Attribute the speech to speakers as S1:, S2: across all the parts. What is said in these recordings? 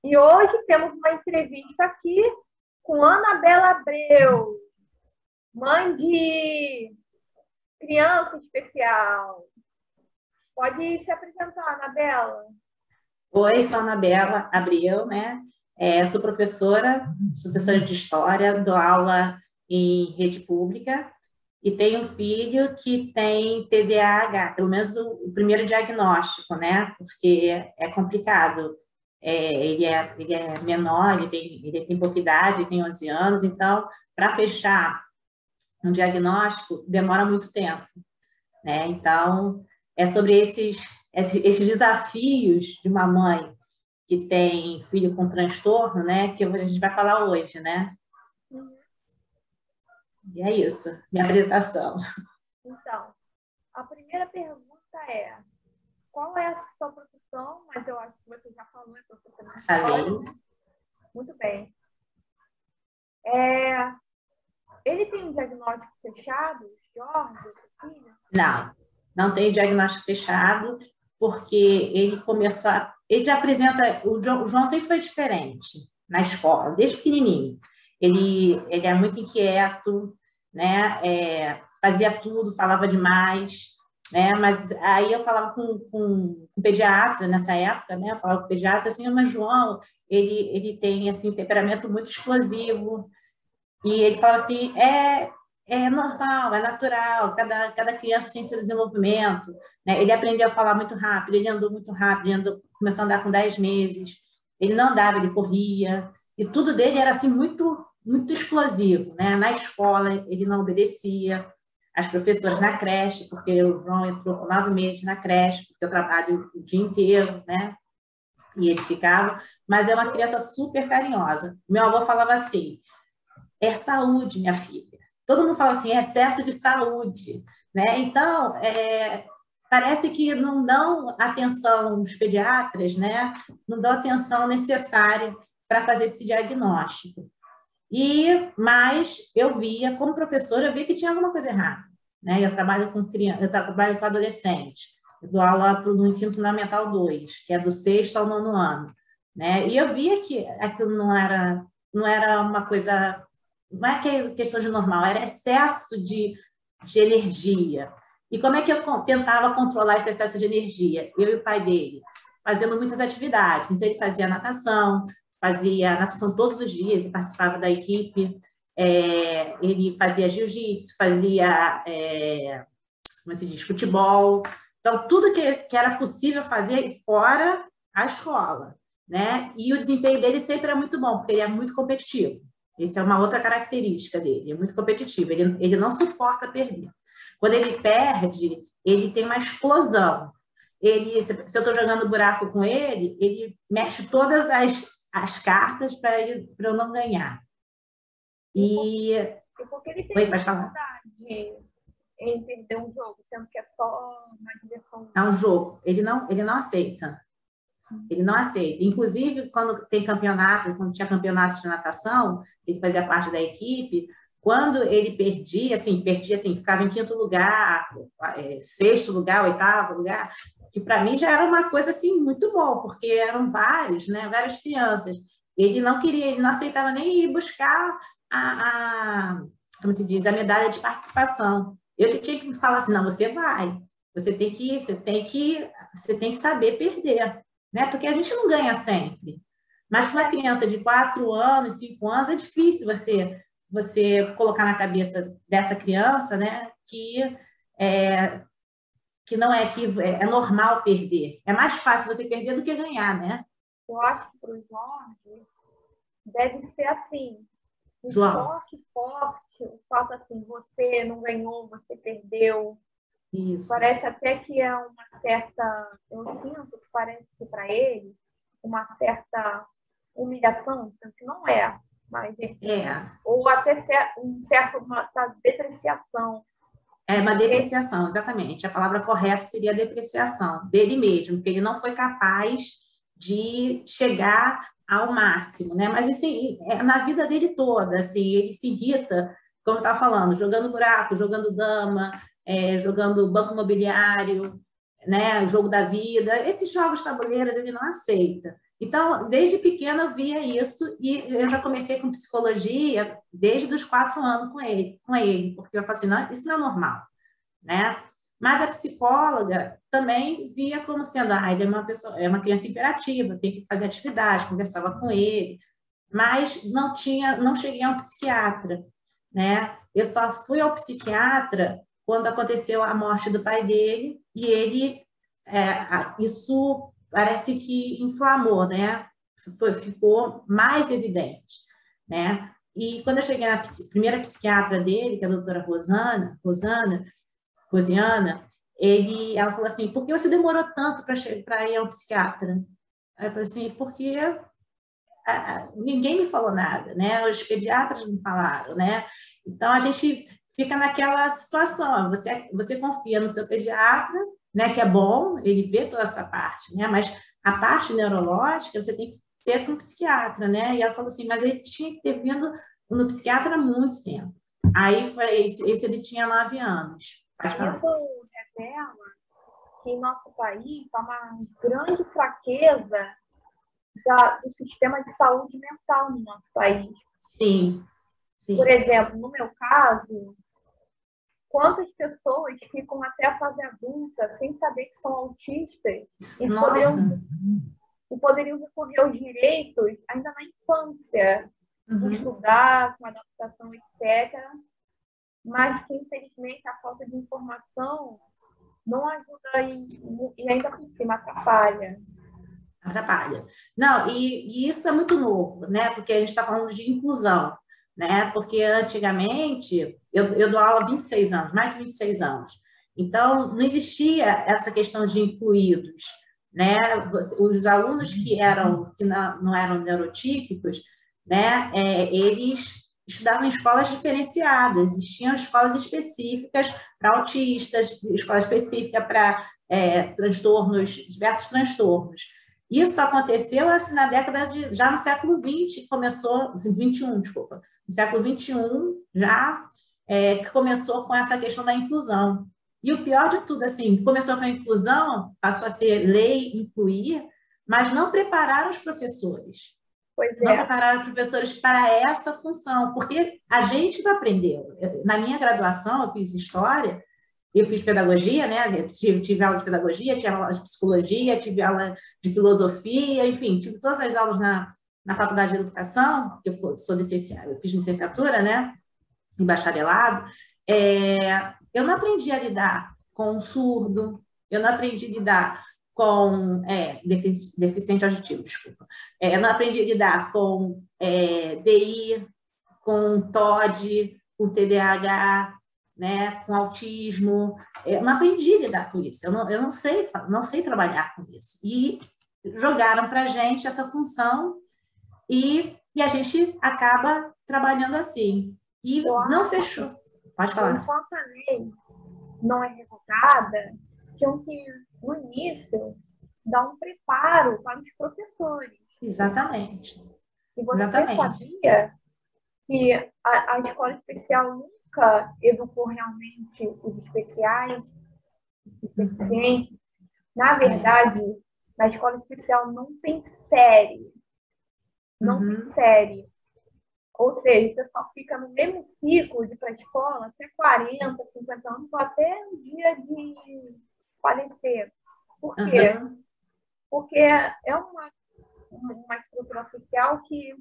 S1: E hoje temos uma entrevista aqui com Anabela Abreu, mãe de criança especial. Pode se apresentar, Anabela.
S2: Oi, sou a Anabela Abreu, né? Sou professora de História, dou aula em rede pública e tenho um filho que tem TDAH, pelo menos o primeiro diagnóstico, né? Porque é complicado. Ele é menor, ele tem pouca idade, ele tem 11 anos, então, para fechar um diagnóstico, demora muito tempo, né? Então, é sobre esses desafios de uma mãe que tem filho com transtorno, né? Que a gente vai falar hoje, né? E é isso, minha apresentação.
S1: Então, a primeira pergunta é: qual é a sua profissão? Mas eu acho que você já falou, é professora de história.
S2: Falei.
S1: Muito bem. Ele tem um diagnóstico fechado, Jorge, seu filho?
S2: Não, não tem diagnóstico fechado, porque ele começou a... Ele já apresenta... O João sempre foi diferente na escola, desde pequenininho. Ele é muito inquieto, né? Fazia tudo, falava demais, né? Mas aí eu falava com o pediatra nessa época, né? Eu falava com o pediatra assim, mas João, ele tem assim, um temperamento muito explosivo. E ele falava assim, é normal, é natural, cada criança tem seu desenvolvimento, né? Ele aprendeu a falar muito rápido, ele andou muito rápido, começou a andar com 10 meses, ele não andava, ele corria, e tudo dele era assim muito, muito explosivo, né? Na escola ele não obedecia, as professoras na creche, porque o João entrou com 9 meses na creche, porque eu trabalho o dia inteiro, né? E ele ficava, mas é uma criança super carinhosa. Meu avô falava assim, é saúde, minha filha. Todo mundo fala assim, é excesso de saúde, né? Então, parece que não dão atenção os pediatras, né? Não dão atenção necessária para fazer esse diagnóstico. Mas eu via, como professora, eu via que tinha alguma coisa errada, né? Eu trabalho com criança, eu trabalho com adolescente. Eu dou aula no ensino fundamental 2, que é do 6º ao 9º ano, né? E eu via que aquilo não era uma coisa, não é questão de normal, era excesso de energia. E como é que eu tentava controlar esse excesso de energia? Eu e o pai dele, fazendo muitas atividades. Então, ele fazia natação todos os dias, ele participava da equipe, ele fazia jiu-jitsu, como se diz, futebol. Então, tudo que era possível fazer fora a escola, né? E o desempenho dele sempre é muito bom, porque ele é muito competitivo. Essa é uma outra característica dele, é muito competitivo, ele não suporta perder. Quando ele perde, ele tem uma explosão. Se eu estou jogando buraco com ele, ele mexe todas as cartas para eu não ganhar.
S1: E porque ele tem
S2: Oi, pode falar.
S1: dificuldade em perder um jogo, sendo que é só uma diversão.
S2: É um jogo, ele não aceita. Ele não aceita. Inclusive, quando tinha campeonato de natação, ele fazia parte da equipe, quando ele perdia assim, ficava em 5º lugar, 6º lugar, 8º lugar, que para mim já era uma coisa assim muito bom, porque eram vários, né, várias crianças. Ele não queria, ele não aceitava nem ir buscar como se diz, a medalha de participação. Eu que tinha que falar assim, não, você vai, você tem que saber perder, né? Porque a gente não ganha sempre. Mas para uma criança de 4 anos, 5 anos, é difícil você colocar na cabeça dessa criança, né, que não é normal perder. É mais fácil você perder do que ganhar, né?
S1: Eu acho que para o Jorge deve ser assim, um
S2: João.
S1: choque forte, o fato assim, você não ganhou, você perdeu.
S2: Isso.
S1: Parece até que é uma certa, eu sinto que parece para ele uma certa humilhação, que não é, mas ou até uma depreciação.
S2: É uma depreciação, exatamente. A palavra correta seria a depreciação dele mesmo, porque ele não foi capaz de chegar ao máximo, né? Mas isso é na vida dele toda, assim, ele se irrita, como eu estava falando, jogando buraco, jogando dama, jogando banco imobiliário, né? O jogo da vida. Esses jogos tabuleiros ele não aceita. Então, desde pequena eu via isso e eu já comecei com psicologia desde os 4 anos com ele, porque eu falei assim, não, isso não é normal, né? Mas a psicóloga também via como sendo, ele é uma pessoa, é uma criança imperativa, tem que fazer atividade, conversava com ele, mas não cheguei a um psiquiatra, né? Eu só fui ao psiquiatra quando aconteceu a morte do pai dele e isso parece que inflamou, né? Ficou mais evidente, né? E quando eu cheguei na primeira psiquiatra dele, que é a doutora Rosiana, ela falou assim, por que você demorou tanto para ir ao psiquiatra? Aí eu falei assim, porque ninguém me falou nada, né? Os pediatras não falaram, né? Então a gente fica naquela situação, você confia no seu pediatra, né? Que é bom, ele vê toda essa parte, né? Mas a parte neurológica você tem que ter com um psiquiatra, né? E ela falou assim, mas ele tinha que ter vindo no psiquiatra há muito tempo. Aí foi esse ele tinha 9 anos.
S1: Isso revela que em nosso país há uma grande fraqueza do sistema de saúde mental no nosso país.
S2: Sim, sim.
S1: Por exemplo, no meu caso, quantas pessoas ficam até a fase adulta sem saber que são autistas e poderiam recorrer aos direitos ainda na infância, de estudar com adaptação, etc., mas que, infelizmente, a falta de informação não ajuda e ainda por cima atrapalha.
S2: Atrapalha. Não, e isso é muito novo, né? Porque a gente está falando de inclusão, né? Porque antigamente, eu dou aula há 26 anos, mais de 26 anos. Então, não existia essa questão de incluídos, né? Os alunos que não eram neurotípicos, né? Eles estudavam em escolas diferenciadas, existiam escolas específicas para autistas, escola específica para diversos transtornos. Isso aconteceu assim, na década já no século XX, começou, assim, 21, desculpa, no século XXI, já que começou com essa questão da inclusão. E o pior de tudo, assim, começou com a inclusão, passou a ser lei incluir, mas não prepararam os professores. Não prepararam os professores para essa função, porque a gente não aprendeu. Na minha graduação, eu fiz História, eu fiz pedagogia, né? Tive aula de pedagogia, tive aula de psicologia, tive aula de filosofia, enfim, tive todas as aulas na Faculdade de Educação, que eu sou licenciada, eu fiz licenciatura, né? Em bacharelado. Eu não aprendi a lidar com surdo, eu não aprendi a lidar com deficiente auditivo, desculpa. Eu não aprendi a lidar com DI, com TOD, com TDAH, né, com autismo. Eu não aprendi a lidar com isso. Eu não sei trabalhar com isso. E jogaram para a gente essa função e a gente acaba trabalhando assim. E não fechou. Pode falar.
S1: Enquanto a lei não é revogada, tinham que, no início, dar um preparo para os professores.
S2: Exatamente.
S1: E você sabia que a escola especial nunca educou realmente os especiais, os deficientes? Na verdade, na escola especial não tem série. Não tem série. Ou seja, o pessoal fica no mesmo ciclo de ir para a escola até 40, 50 anos, ou até o dia de falecer. Por quê? Porque é uma estrutura social que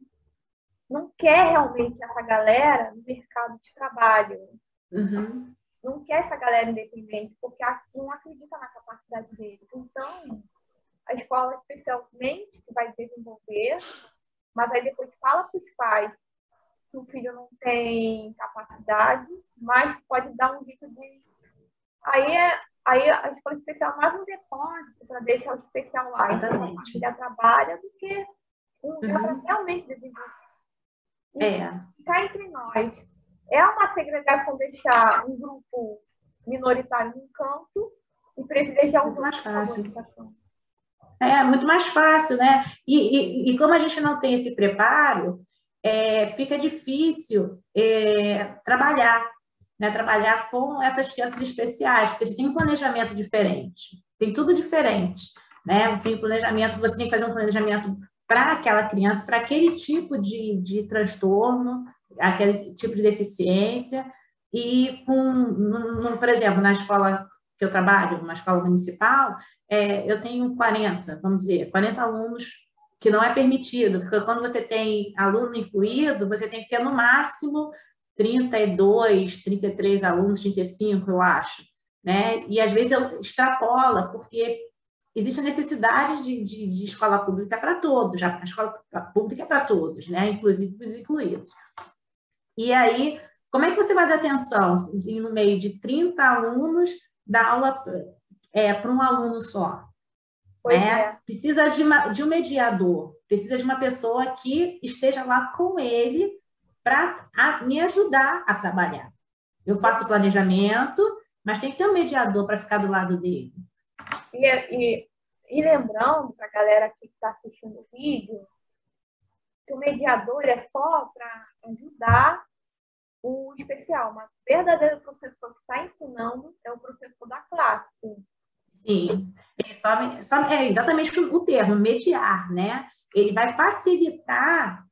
S1: não quer realmente essa galera no mercado de trabalho. Não quer essa galera independente, porque não acredita na capacidade deles. Então, a escola especialmente que vai desenvolver, mas aí depois fala para os pais que o filho não tem capacidade, mas pode dar um jeito de... Aí a escola especial mais um depósito para deixar o especial lá. Então, a família trabalha do que um lugar para realmente desenvolver. E cá entre nós, é uma segregação deixar um grupo minoritário num canto e privilegiar um grupo
S2: mais fácil. Muito mais fácil, né? E como a gente não tem esse preparo, fica difícil trabalhar, né? Trabalhar com essas crianças especiais, porque você tem um planejamento diferente, tem tudo diferente, né? Você tem planejamento, você tem que fazer um planejamento para aquela criança, para aquele tipo de transtorno, aquele tipo de deficiência, e por exemplo, na escola que eu trabalho, uma escola municipal, eu tenho 40, vamos dizer, 40 alunos que não é permitido, porque quando você tem aluno incluído, você tem que ter no máximo 32, 33 alunos, 35, eu acho, né? E às vezes eu extrapola, porque existe a necessidade de escola pública para todos, a escola pública é para todos, né? Inclusive os incluídos. E aí, como é que você vai dar atenção no meio de 30 alunos, dar aula para um aluno só? Né? Precisa de um mediador, precisa de uma pessoa que esteja lá com ele para me ajudar a trabalhar. Eu faço planejamento, mas tem que ter um mediador para ficar do lado dele.
S1: E lembrando para a galera que está assistindo o vídeo, que o mediador é só para ajudar o especial, mas o verdadeiro professor que está ensinando é o professor da classe.
S2: Sim, é exatamente o termo, mediar, né? Ele vai facilitar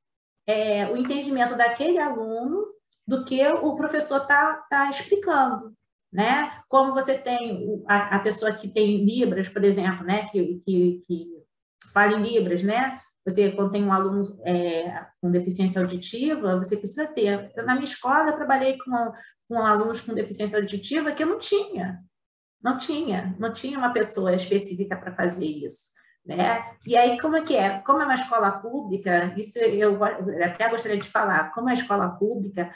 S2: o entendimento daquele aluno do que o professor está explicando, né? Como você tem a pessoa que tem Libras, por exemplo, né? Que fala em Libras, né? Você, quando tem um aluno com deficiência auditiva, você precisa ter. Na minha escola, eu trabalhei com alunos com deficiência auditiva que eu não tinha. Não tinha uma pessoa específica para fazer isso, né? E aí, como é que é? Como é uma escola pública, isso eu até gostaria de falar, como é a escola pública,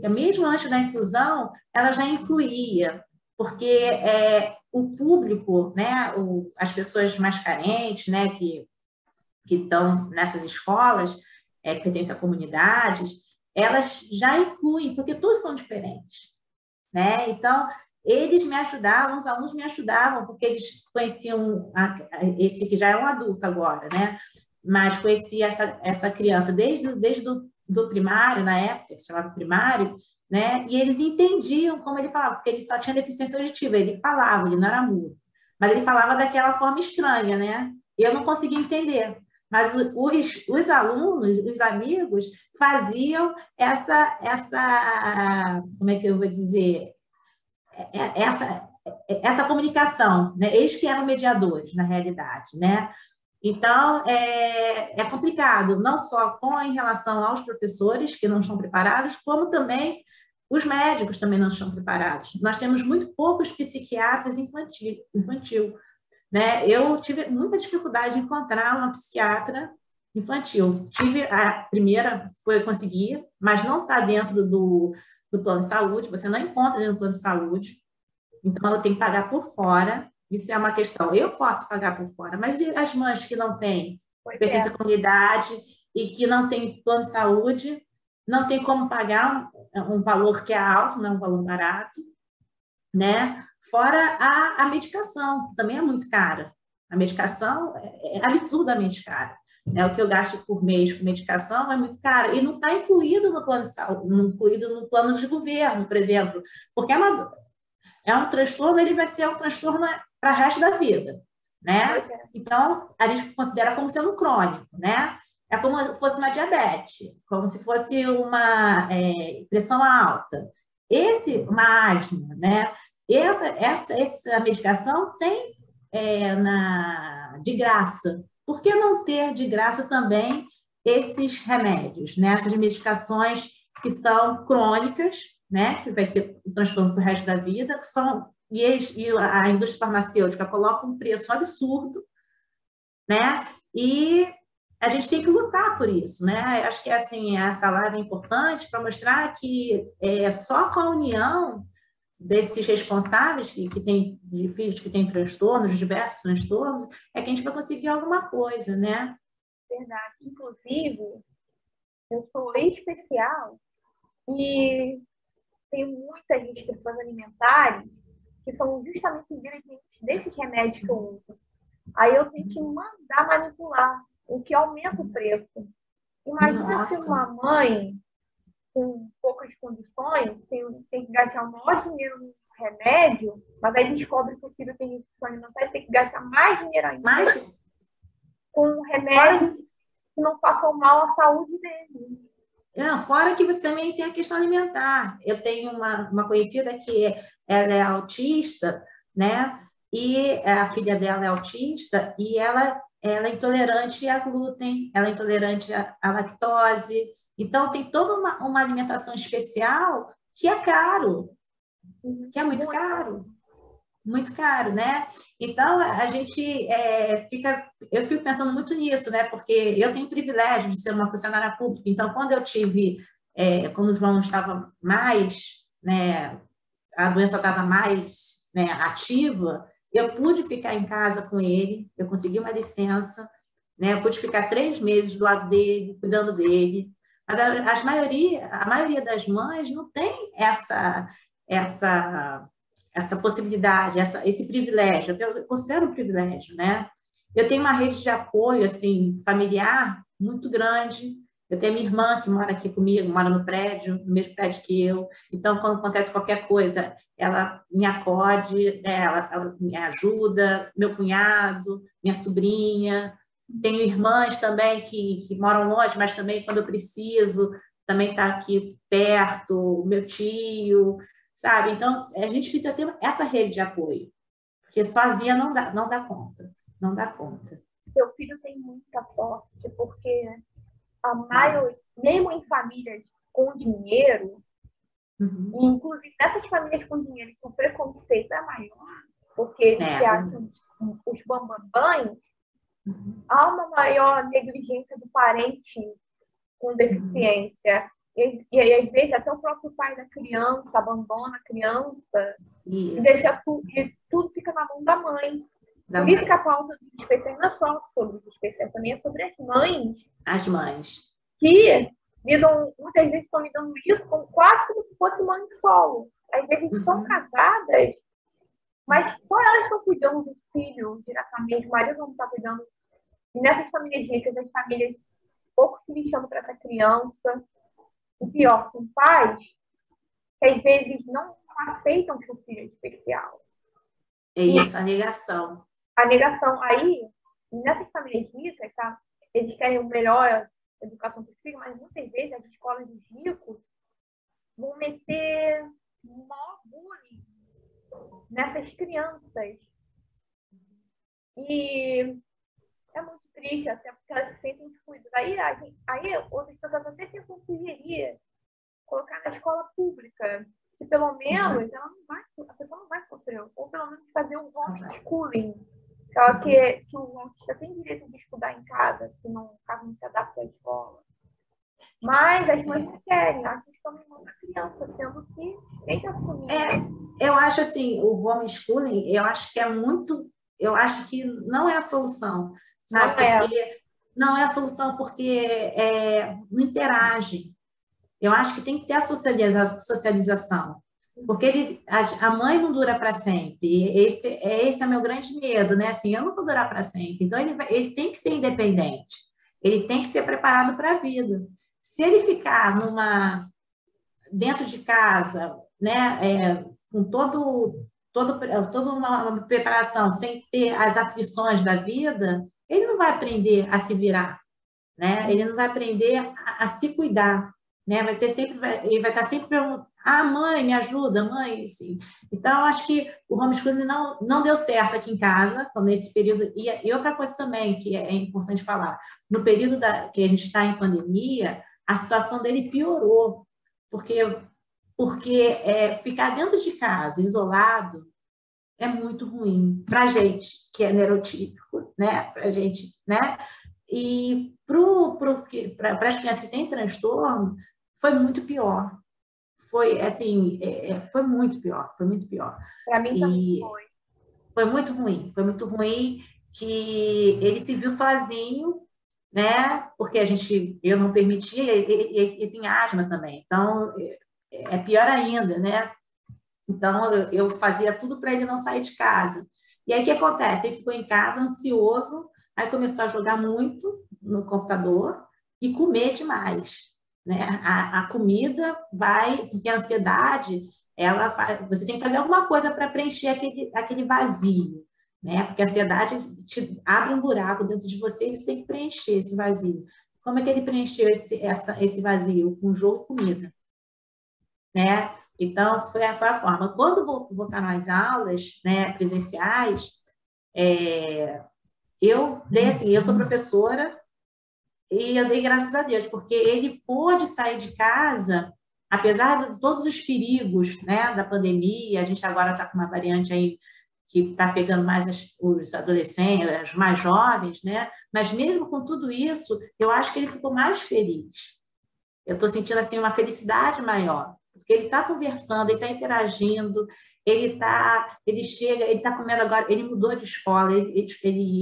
S2: mesmo antes da inclusão, ela já incluía, porque o público, né, as pessoas mais carentes, né, que estão nessas escolas, que pertencem a comunidades, elas já incluem, porque todos são diferentes, né? Então, eles me ajudavam, os alunos me ajudavam, porque eles conheciam esse que já é um adulto agora, né? Mas conhecia essa criança desde do primário, na época, se chamava primário, né? E eles entendiam como ele falava, porque ele só tinha deficiência auditiva, ele falava, ele não era mudo, mas ele falava daquela forma estranha, né? Eu não conseguia entender. Mas os alunos, os amigos, faziam como é que eu vou dizer? Essa comunicação, né? Eles que eram mediadores, na realidade, né? Então, é complicado, não só em relação aos professores, que não estão preparados, como também os médicos também não estão preparados. Nós temos muito poucos psiquiatras infantil, né? Eu tive muita dificuldade de encontrar uma psiquiatra infantil. Tive a primeira, consegui, mas não está dentro do plano de saúde, você não encontra dentro do plano de saúde, então eu tenho que pagar por fora, isso é uma questão, eu posso pagar por fora, mas e as mães que não têm, pertencem à comunidade e que não têm plano de saúde, não tem como pagar um valor que é alto, não é um valor barato, né? Fora a medicação, que também é muito cara. A medicação é absurdamente cara. O que eu gasto por mês com medicação é muito caro. E não está incluído no plano de saúde, não incluído no plano de governo, por exemplo. Porque é um transtorno, ele vai ser um transtorno para o resto da vida, né? Então, a gente considera como sendo crônico, né? É como se fosse uma diabetes, como se fosse uma pressão alta. Uma asma, né? Essa medicação tem de graça. Por que não ter de graça também esses remédios, né? Essas medicações que são crônicas, né? Que vai ser o transtorno para o resto da vida, que são e a indústria farmacêutica coloca um preço absurdo, né? E a gente tem que lutar por isso, né? Acho que assim essa live é importante para mostrar que só com a união desses responsáveis que têm de filhos que têm transtornos, diversos transtornos, é que a gente vai conseguir alguma coisa, né?
S1: Verdade. Inclusive, eu sou especial e tem muitas restrições alimentares que são justamente ingredientes desses remédios que eu uso. Aí eu tenho que mandar manipular, o que aumenta o preço. Imagina se uma mãe com poucas condições tem que gastar o maior dinheiro no remédio Mas aí descobre que o filho tem restrição alimentar e tem que gastar mais dinheiro ainda com remédios que não façam mal à saúde dele.
S2: Não, fora que você também tem a questão alimentar. Eu tenho uma conhecida que ela é autista, né? E a filha dela é autista e ela é intolerante a glúten, ela é intolerante à lactose. Então, tem toda uma alimentação especial que é caro, que é muito caro. Muito caro, né? Então, a gente eu fico pensando muito nisso, né? Porque eu tenho o privilégio de ser uma funcionária pública. Então, quando o João estava mais, né? A doença estava mais, né, ativa, eu pude ficar em casa com ele, eu consegui uma licença, né? Eu pude ficar 3 meses do lado dele, cuidando dele. Mas a maioria das mães não tem essa possibilidade, esse privilégio, eu considero um privilégio, né? Eu tenho uma rede de apoio, assim, familiar muito grande. Eu tenho minha irmã que mora aqui comigo, mora no mesmo prédio que eu. Então, quando acontece qualquer coisa, ela me acode, né? ela me ajuda, meu cunhado, minha sobrinha. Tenho irmãs também que moram longe, mas também, quando eu preciso, também está aqui perto, meu tio, sabe? Então, a gente precisa ter essa rede de apoio, porque sozinha não dá conta, não dá conta.
S1: Seu filho tem muita sorte, porque a maioria, mesmo em famílias com dinheiro, inclusive nessas famílias com dinheiro, que o preconceito é maior, porque eles se acham os bambambãs, há uma maior negligência do parente com deficiência. E aí, às vezes, até o próprio pai da criança abandona a criança e deixa tudo fica na mão da mãe. Por isso que a pauta dos especiais não é só sobre os especiais, também é sobre as mães.
S2: As mães.
S1: Que muitas vezes estão lidando isso quase como se fosse mãe solo. Às vezes são casadas, mas só elas estão cuidando do filho diretamente, o marido não está cuidando. E nessas famílias ricas, as famílias pouco se lixando para essa criança. O pior, com pais que às vezes não aceitam que o filho é especial.
S2: É isso, a negação.
S1: A negação. Aí, nessas famílias ricas, sabe, eles querem o melhor educação para o filho, mas muitas vezes as escolas dos ricos vão meter maior bullying nessas crianças. E é muito triste, até porque elas se sentem excluídas. Aí outras pessoas até tentam sugerir colocar na escola pública, que pelo menos a pessoa não vai sofrer, ou pelo menos fazer um homeschooling, que o autista tem direito de estudar em casa, caso não se adapte à escola. Mas as mães não querem, acham que estão mimando a criança, sendo que tem que assumir.
S2: Eu acho assim, o homeschooling, eu acho que não é a solução, sabe? Não é a solução porque não interage. Eu acho que tem que ter a socialização, porque a mãe não dura para sempre. Esse é meu grande medo, né? Assim, eu não vou durar para sempre. Então, ele tem que ser independente. Ele tem que ser preparado para a vida. Se ele ficar dentro de casa, né, com toda uma preparação, sem ter as aflições da vida, ele não vai aprender a se virar, né? Ele não vai aprender a se cuidar, né? Ele vai estar sempre perguntando: mãe, me ajuda, mãe, assim. Então, eu acho que o homeschooling não deu certo aqui em casa, nesse período. E outra coisa também que é importante falar: no período que a gente está em pandemia, a situação dele piorou, porque ficar dentro de casa, isolado, é muito ruim para a gente que é neurotípico, né? Para a gente, né? E para as crianças que têm transtorno, foi muito pior. Foi assim, foi muito pior, foi muito pior.
S1: Para mim também foi.
S2: Foi muito ruim que ele se viu sozinho, né? Porque eu não permitia, ele tem asma também, então é pior ainda, né? Então eu fazia tudo para ele não sair de casa. E aí o que acontece? Ele ficou em casa ansioso, aí começou a jogar muito no computador e comer demais, né? A comida vai, porque a ansiedade, você tem que fazer alguma coisa para preencher aquele vazio, né? Porque a ansiedade te abre um buraco dentro de você e você tem que preencher esse vazio. Como é que ele preencheu esse vazio? Com jogo e comida, né? Então, foi a forma. Quando voltar nas aulas, né, presenciais, eu dei assim, eu sou professora e eu dei graças a Deus, porque ele pôde sair de casa, apesar de todos os perigos, né, da pandemia, a gente agora está com uma variante aí que está pegando mais os adolescentes, os mais jovens, né? Mas mesmo com tudo isso, eu acho que ele ficou mais feliz. Eu estou sentindo assim uma felicidade maior, porque ele está conversando, ele está interagindo, ele chega, ele está comendo agora, ele mudou de escola,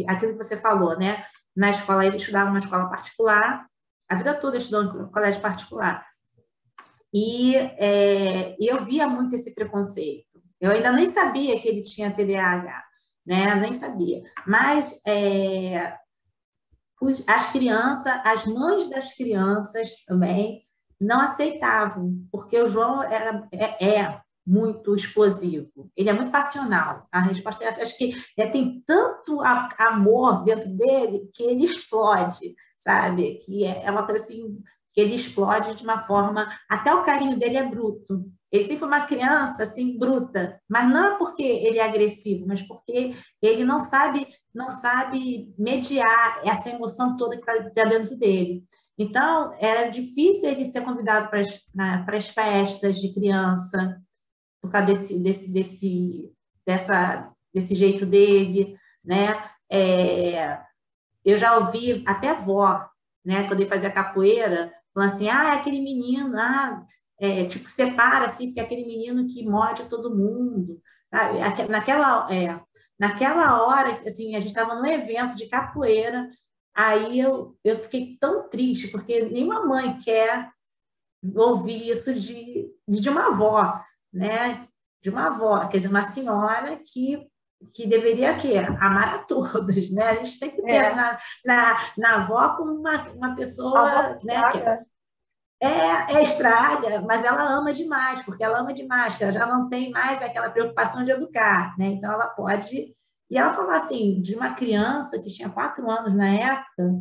S2: aquilo que você falou, né? Na escola ele estudava uma escola particular, a vida toda estudou em colégio particular. E eu via muito esse preconceito. Eu ainda nem sabia que ele tinha TDAH, né? Nem sabia. Mas as crianças, as mães das crianças também não aceitavam, porque o João é muito explosivo, ele é muito passional. A resposta é essa, acho que tem tanto amor dentro dele que ele explode, sabe? Que é uma coisa assim, que ele explode de uma forma, até o carinho dele é bruto. Ele sempre foi uma criança assim bruta, mas não é porque ele é agressivo, mas porque ele não sabe mediar essa emoção toda que está dentro dele. Então, era difícil ele ser convidado para as festas de criança, por causa desse jeito dele, né? Eu já ouvi até vó, né, quando ele fazia capoeira, falando assim, aquele menino, tipo, separa, assim, porque é aquele menino que morde todo mundo, sabe? Naquela hora, assim, a gente estava num evento de capoeira, aí eu fiquei tão triste, porque nenhuma mãe quer ouvir isso de uma avó, né? De uma avó, quer dizer, uma senhora que deveria quê? Amar a todos, né? A gente sempre pensa na avó como uma pessoa, né? É estraga, mas ela ama demais, porque ela ama demais, porque ela já não tem mais aquela preocupação de educar, né? Então ela pode. E ela falou assim, de uma criança que tinha 4 anos na época,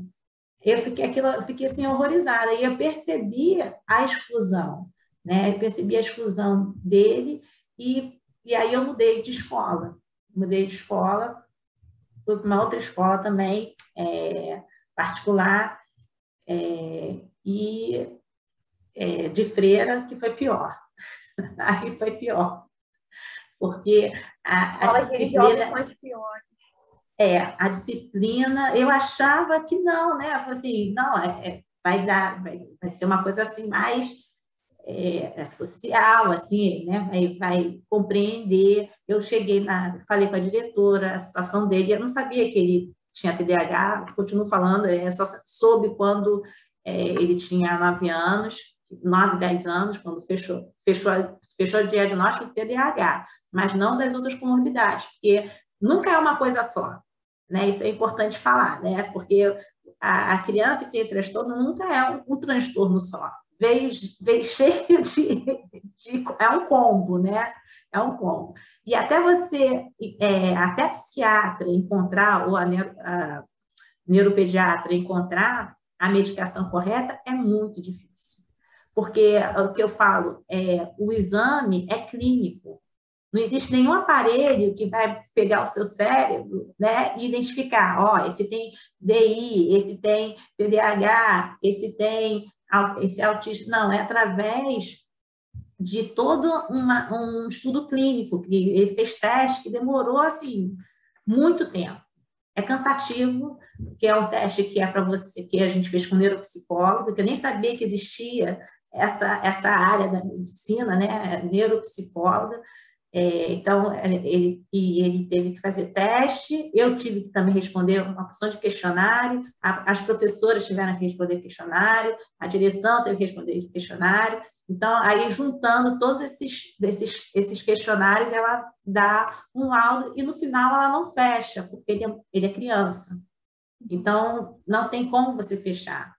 S2: eu fiquei assim horrorizada e eu percebi a exclusão, né? Eu percebi a exclusão dele e aí eu mudei de escola. Fui para uma outra escola também, particular, e de freira, que foi pior. Aí foi pior, porque a disciplina... a disciplina, eu achava que não, né? Eu falei assim, não, vai ser uma coisa assim mais social, assim, né? Vai compreender. Eu falei com a diretora a situação dele, eu não sabia que ele tinha TDAH, continuo falando, só soube quando ele tinha 9 anos, 9, 10 anos, quando fechou o diagnóstico de TDAH, mas não das outras comorbidades, porque nunca é uma coisa só, né? Isso é importante falar, né? Porque a criança que tem transtorno nunca é um transtorno só. Veio cheio é um combo, né? É um combo. E até até psiquiatra encontrar, ou a neuropediatra encontrar a medicação correta é muito difícil. Porque o que eu falo, o exame é clínico. Não existe nenhum aparelho que vai pegar o seu cérebro, né, e identificar, esse tem DI, esse tem TDAH, esse autista. Não, é através de todo um estudo clínico, que ele fez teste, que demorou, assim, muito tempo. É cansativo, que é um teste que é para você, que a gente fez com neuropsicólogo, que eu nem sabia que existia essa área da medicina, né, neuropsicóloga. Então, ele teve que fazer teste, eu tive que também responder uma porção de questionário, as professoras tiveram que responder questionário, a direção teve que responder questionário. Então, aí, juntando todos esses questionários, ela dá um laudo e, no final, ela não fecha, porque ele é criança. Então, não tem como você fechar.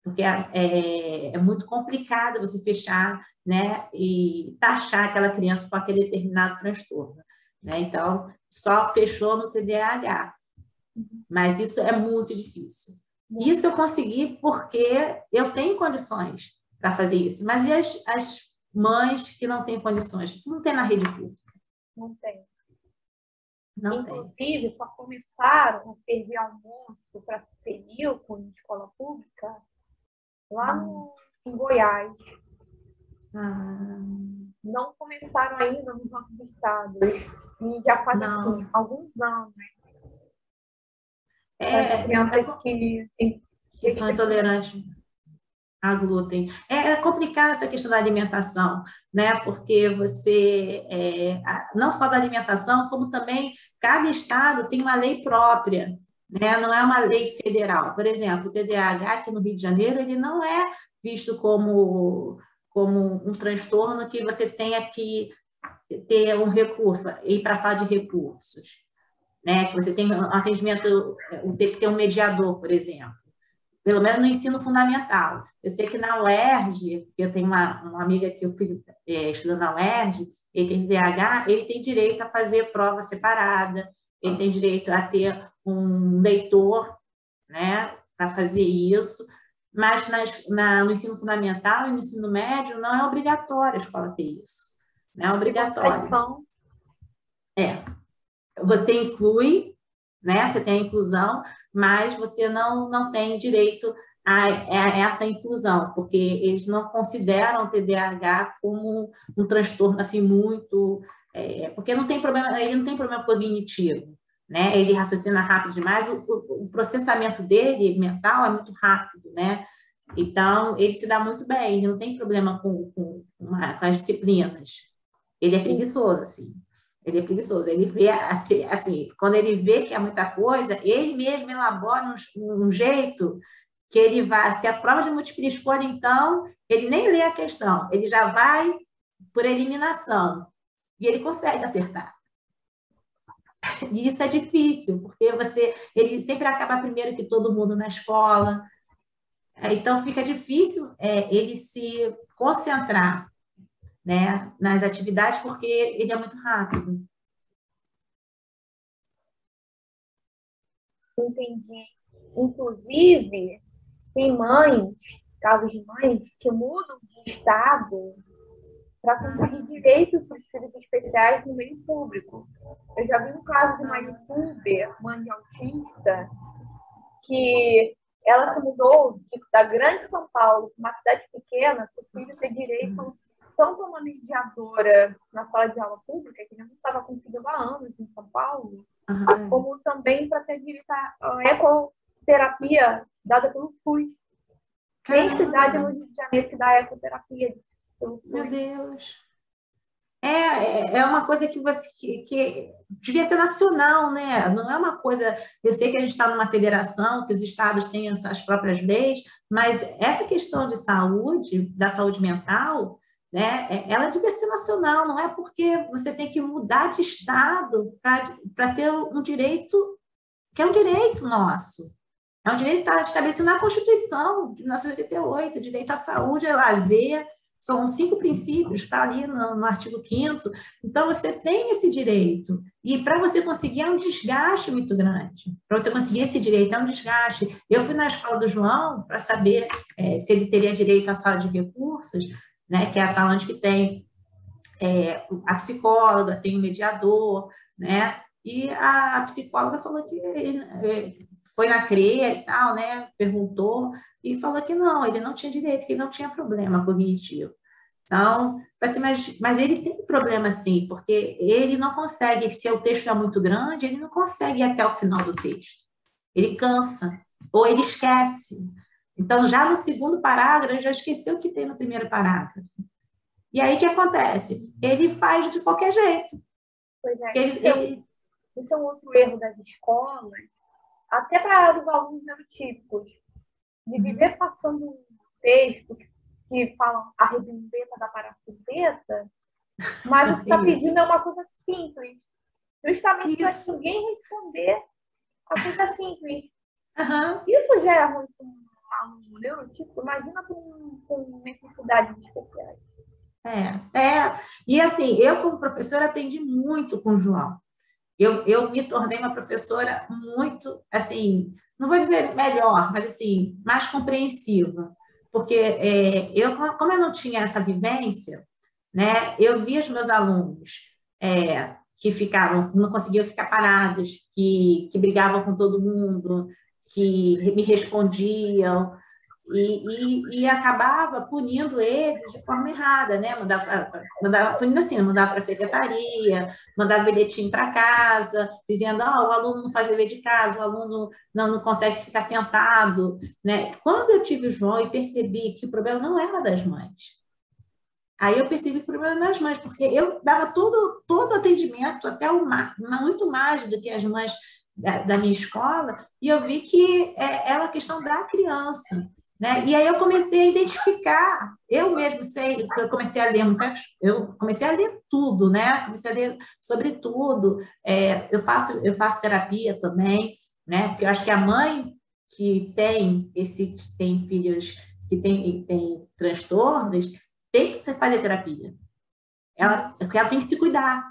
S2: porque é muito complicado você fechar, né, e taxar aquela criança com aquele determinado transtorno, né? Então, só fechou no TDAH, mas isso é muito difícil. Isso eu consegui porque eu tenho condições para fazer isso, mas e as mães que não têm condições? Isso não tem na rede pública.
S1: Não tem.
S2: Não
S1: Inclusive, só começaram a servir almoço para CENILCO em escola pública lá em Goiás. Não começaram ainda nos outros estados. E já faz assim, alguns anos. Crianças
S2: que são intolerantes a glúten. É complicada essa questão da alimentação, né? Porque você, não só da alimentação, como também cada estado tem uma lei própria, né? Não é uma lei federal. Por exemplo, o TDAH aqui no Rio de Janeiro, ele não é visto como um transtorno que você tenha que ter um recurso, ir para a sala de recursos, né? Que você tem um atendimento, tem que ter um mediador, por exemplo. Pelo menos no ensino fundamental. Eu sei que na UERJ, que eu tenho uma amiga que eu fui estudando na UERJ, ele tem TDAH, ele tem direito a fazer prova separada, ele tem direito a ter um leitor, né, para fazer isso, mas no ensino fundamental e no ensino médio não é obrigatório a escola ter isso. Não é obrigatório. Você inclui, né? Você tem a inclusão, mas você não tem direito a essa inclusão, porque eles não consideram o TDAH como um transtorno assim muito, porque não tem problema, ele não tem problema cognitivo, né? Ele raciocina rápido demais, o processamento dele mental é muito rápido, né? Então ele se dá muito bem, ele não tem problema com as disciplinas. Ele é preguiçoso, assim. Ele é preguiçoso. Ele vê, assim, quando ele vê que é muita coisa, ele mesmo elabora um jeito que ele vai... Se a prova de múltipla escolha, então, ele nem lê a questão. Ele já vai por eliminação. E ele consegue acertar. E isso é difícil, porque ele sempre acaba primeiro que todo mundo na escola. Então, fica difícil ele se concentrar, né, nas atividades, porque ele é muito rápido.
S1: Entendi. Inclusive, tem casos de mães, que mudam de estado para conseguir direitos para os filhos especiais no meio público. Eu já vi um caso de uma youtuber, mãe de autista, que ela se mudou da grande São Paulo para uma cidade pequena para o filho ter direito tanto a uma mediadora na sala de aula pública, que já não estava conseguindo há anos em São Paulo, como também para ter direito à ecoterapia dada pelo SUS. Tem cidade no Rio de Janeiro que dá ecoterapia pelo SUS.
S2: Meu Deus! É uma coisa que devia ser nacional, né? Não é uma coisa... Eu sei que a gente está numa federação, que os estados têm as suas próprias leis, mas essa questão de saúde, da saúde mental, né? Ela devia ser nacional, não é porque você tem que mudar de estado para ter um direito, que é um direito nosso. É um direito que está estabelecido na Constituição de 1988, direito à saúde, a lazer. São 5 princípios, está ali no artigo 5º. Então, você tem esse direito. E para você conseguir, é um desgaste muito grande. Para você conseguir esse direito, é um desgaste. Eu fui na escola do João para saber se ele teria direito à sala de recursos, né, que é a sala onde que tem a psicóloga, tem o mediador, né? E a psicóloga falou que ele foi na CREA e tal, né? Perguntou e falou que não, ele não tinha direito, que ele não tinha problema cognitivo. Então, mas ele tem problema sim, porque ele não consegue, se o texto é muito grande, ele não consegue ir até o final do texto. Ele cansa, ou ele esquece. Então, já no segundo parágrafo, ele já esqueceu o que tem no primeiro parágrafo. E aí, o que acontece? Ele faz de qualquer jeito.
S1: Pois é, isso é um outro erro das escolas, até para os alunos neurotípicos, de viver passando um texto que fala a redundância da parafuseta, mas o que está pedindo é uma coisa simples. Justamente para ninguém responder a coisa simples. Isso já é muito aluno neurotípico, imagina com necessidades especiais.
S2: E assim, eu como professora aprendi muito com o João. Eu me tornei uma professora muito, assim, não vou dizer melhor, mas assim, mais compreensiva. Porque como eu não tinha essa vivência, né, eu via os meus alunos que não conseguiam ficar parados, que brigavam com todo mundo, que me respondiam, e acabava punindo eles de forma errada, né? Punindo assim, mandava para a secretaria, mandava bilhetinho para casa, dizendo, o aluno não faz dever de casa, o aluno não consegue ficar sentado, né? Quando eu tive o João e percebi que o problema não era das mães, aí eu percebi que o problema era das mães, porque eu dava todo atendimento, até muito mais do que as mães da minha escola, e eu vi que era uma questão da criança. Né? E aí eu comecei a identificar, eu mesmo sei, eu comecei a ler eu comecei a ler tudo, né? Comecei a ler sobre tudo. Eu faço terapia também, né? Porque eu acho que a mãe que tem filhos que tem transtornos tem que fazer terapia. Porque ela tem que se cuidar,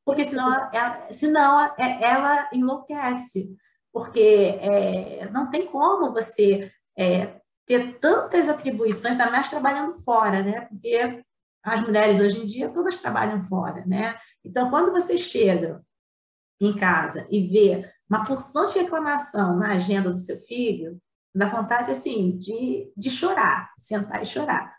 S2: porque senão ela enlouquece, porque não tem como você ter tantas atribuições, ainda mais trabalhando fora, né? Porque as mulheres hoje em dia todas trabalham fora, né? Então, quando você chega em casa e vê uma porção de reclamação na agenda do seu filho, dá vontade, assim, de chorar, sentar e chorar.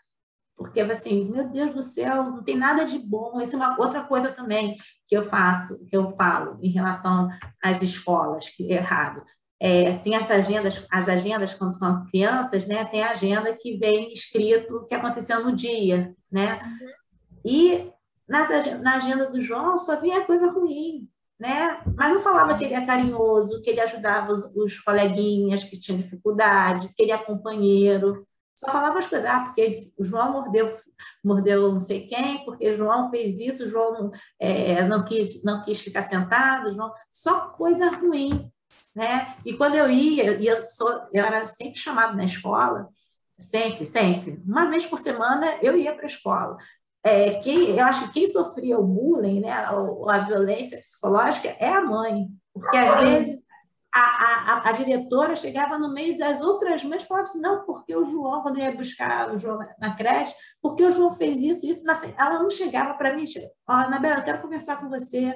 S2: Porque, assim, meu Deus do céu, não tem nada de bom. Isso é uma outra coisa também que eu falo em relação às escolas, que é errado. Tem as agendas quando são crianças, né? Tem a agenda que vem escrito o que aconteceu no dia, né? E na agenda do João só vinha coisa ruim, né? Mas não falava que ele é carinhoso, que ele ajudava os coleguinhas que tinham dificuldade, que ele é companheiro. Só falava as coisas, porque o João mordeu não sei quem, porque o João fez isso, o João não quis ficar sentado, só coisa ruim, né? E quando eu ia, eu era sempre chamada na escola, sempre, sempre. Uma vez por semana eu ia para a escola. Eu acho que quem sofria o bullying, né, a violência psicológica, é a mãe, porque às vezes a diretora chegava no meio das outras mães e falava assim, não, porque o João, quando eu ia buscar o João na creche, porque o João fez isso na frente. Ela não chegava para mim, Anabela, eu quero conversar com você.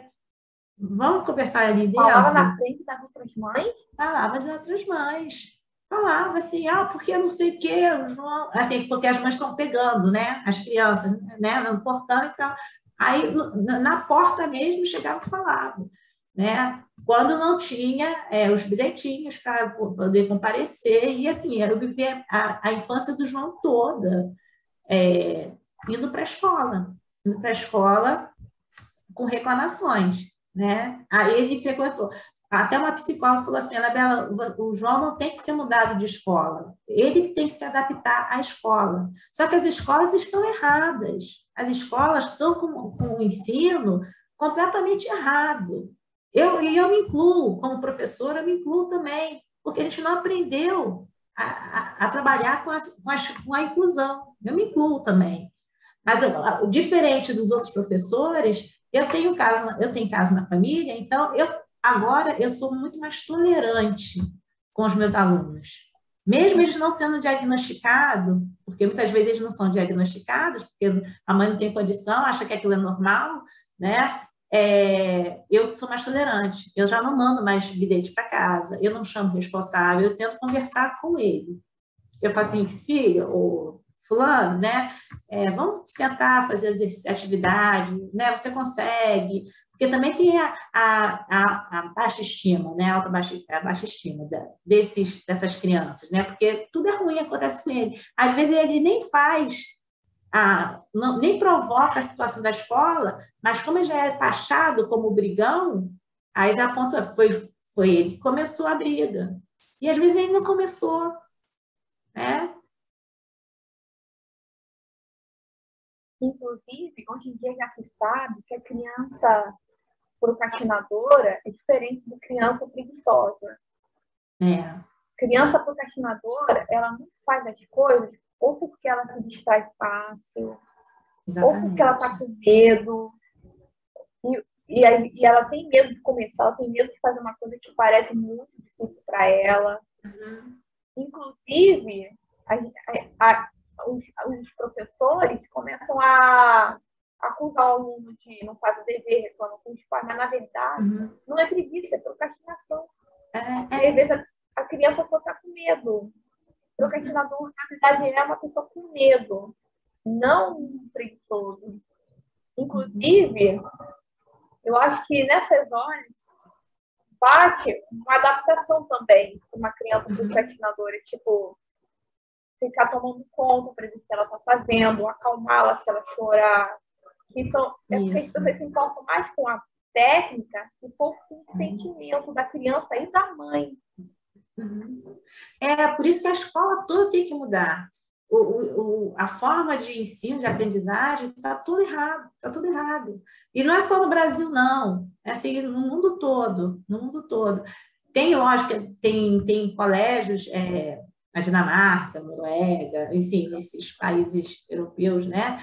S2: Vamos conversar ali dentro?
S1: Falava na frente das outras mães?
S2: Falava das outras mães. Falava assim, porque eu não sei o quê, o João... Assim, porque as mães estão pegando, né? As crianças, né? No portão e tal. Aí, na porta mesmo, chegava e falava, né? Quando não tinha os bilhetinhos para poder comparecer. E, assim, eu vivi a infância do João toda indo para a escola. Indo para a escola com reclamações, né? Aí ele frequentou. Até uma psicóloga falou assim, Anabela, o João não tem que ser mudado de escola. Ele que tem que se adaptar à escola. Só que as escolas estão erradas. As escolas estão com o ensino completamente errado. Eu me incluo, como professora, eu me incluo também, porque a gente não aprendeu a trabalhar com a inclusão. Eu me incluo também. Mas o diferente dos outros professores, eu tenho caso na família, então agora eu sou muito mais tolerante com os meus alunos. Mesmo eles não sendo diagnosticados, porque muitas vezes eles não são diagnosticados, porque a mãe não tem condição, acha que aquilo é normal, né? Eu sou mais tolerante. Eu já não mando mais bilhete para casa, eu não chamo responsável, eu tento conversar com ele. Eu falo assim, filho, fulano, né? Vamos tentar fazer atividade, né? Você consegue. Porque também tem a baixa estima, né? A baixa estima dessas crianças, né? Porque tudo é ruim, acontece com ele. Às vezes ele nem faz, nem provoca a situação da escola, mas como ele já é taxado como brigão, aí já aponta, foi ele que começou a briga. E às vezes ele não começou, né?
S1: Inclusive, hoje em dia já se sabe que a criança procrastinadora é diferente da criança preguiçosa. criança procrastinadora, ela não faz as coisas ou porque ela se distrai fácil, ou porque ela está com medo, e ela tem medo de começar, ela tem medo de fazer uma coisa que parece muito difícil para ela. Inclusive, os professores começam a acusar o aluno de não fazer o dever, reclamar com os pais, mas na verdade não é preguiça, é procrastinação. Às vezes a criança só está com medo. O procrastinador, na verdade, é uma pessoa com medo, não um preguiçoso. Inclusive, eu acho que nessas horas bate uma adaptação também para uma criança procrastinadora, tipo, ficar tomando conta para ver se ela está fazendo, acalmá-la se ela chorar. Porque as pessoas se importam mais com a técnica e pouco com o sentimento da criança e da mãe.
S2: É por isso que a escola toda tem que mudar. A forma de ensino, de aprendizagem, está tudo errado, está tudo errado. E não é só no Brasil, não. É assim, no mundo todo, no mundo todo. Tem, lógico, tem colégios, na Dinamarca, Noruega, enfim, esses países europeus, né,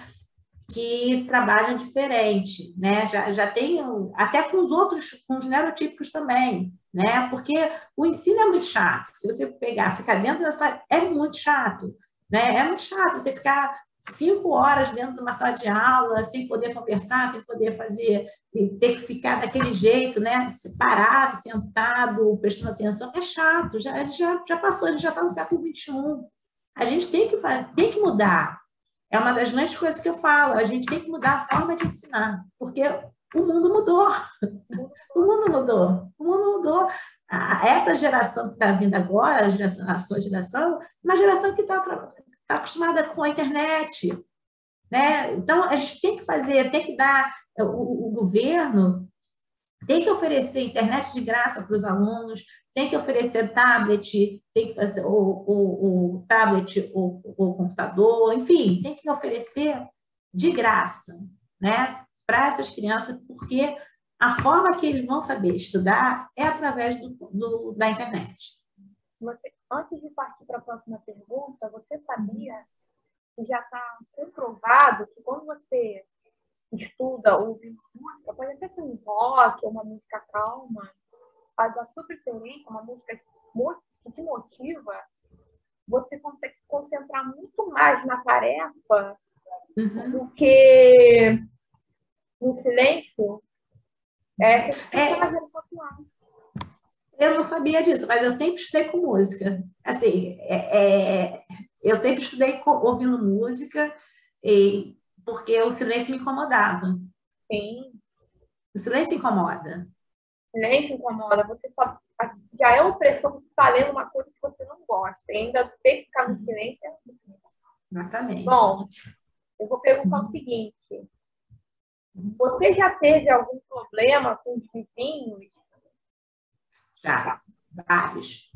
S2: que trabalham diferente, né? Já tem, até com os outros, com os neurotípicos também, né? Porque o ensino é muito chato. Se você ficar dentro dessa... É muito chato, né? É muito chato você ficar 5 horas dentro de uma sala de aula, sem poder conversar, sem poder fazer, ter que ficar daquele jeito, né? Parado, sentado, prestando atenção. É chato, já passou, a gente já está no século XXI. A gente tem que mudar. É uma das grandes coisas que eu falo, a gente tem que mudar a forma de ensinar, porque o mundo mudou. O mundo mudou. O mundo mudou. Essa geração que está vindo agora, a sua geração, é uma geração que está acostumada com a internet, né? Então, a gente tem que fazer, tem que dar, o governo tem que oferecer internet de graça para os alunos, tem que oferecer tablet, tem que fazer o tablet, o computador, enfim, tem que oferecer de graça, né, para essas crianças, porque a forma que eles vão saber estudar é através da internet.
S1: Antes de partir para a próxima pergunta, você sabia que já está comprovado que quando você estuda, ouve música, pode até ser um rock, uma música calma, mas a sua preferência, uma música que te motiva, você consegue se concentrar muito mais na tarefa do que no silêncio.
S2: Eu não sabia disso, mas eu sempre estudei com música. Assim, eu sempre estudei ouvindo música, porque o silêncio me incomodava.
S1: Sim.
S2: O silêncio incomoda.
S1: O silêncio incomoda. Você já é opressor, você está lendo uma coisa que você não gosta. E ainda ter que ficar no silêncio.
S2: Exatamente.
S1: Bom, eu vou perguntar o seguinte. Você já teve algum problema com os vizinhos?
S2: Já, vários.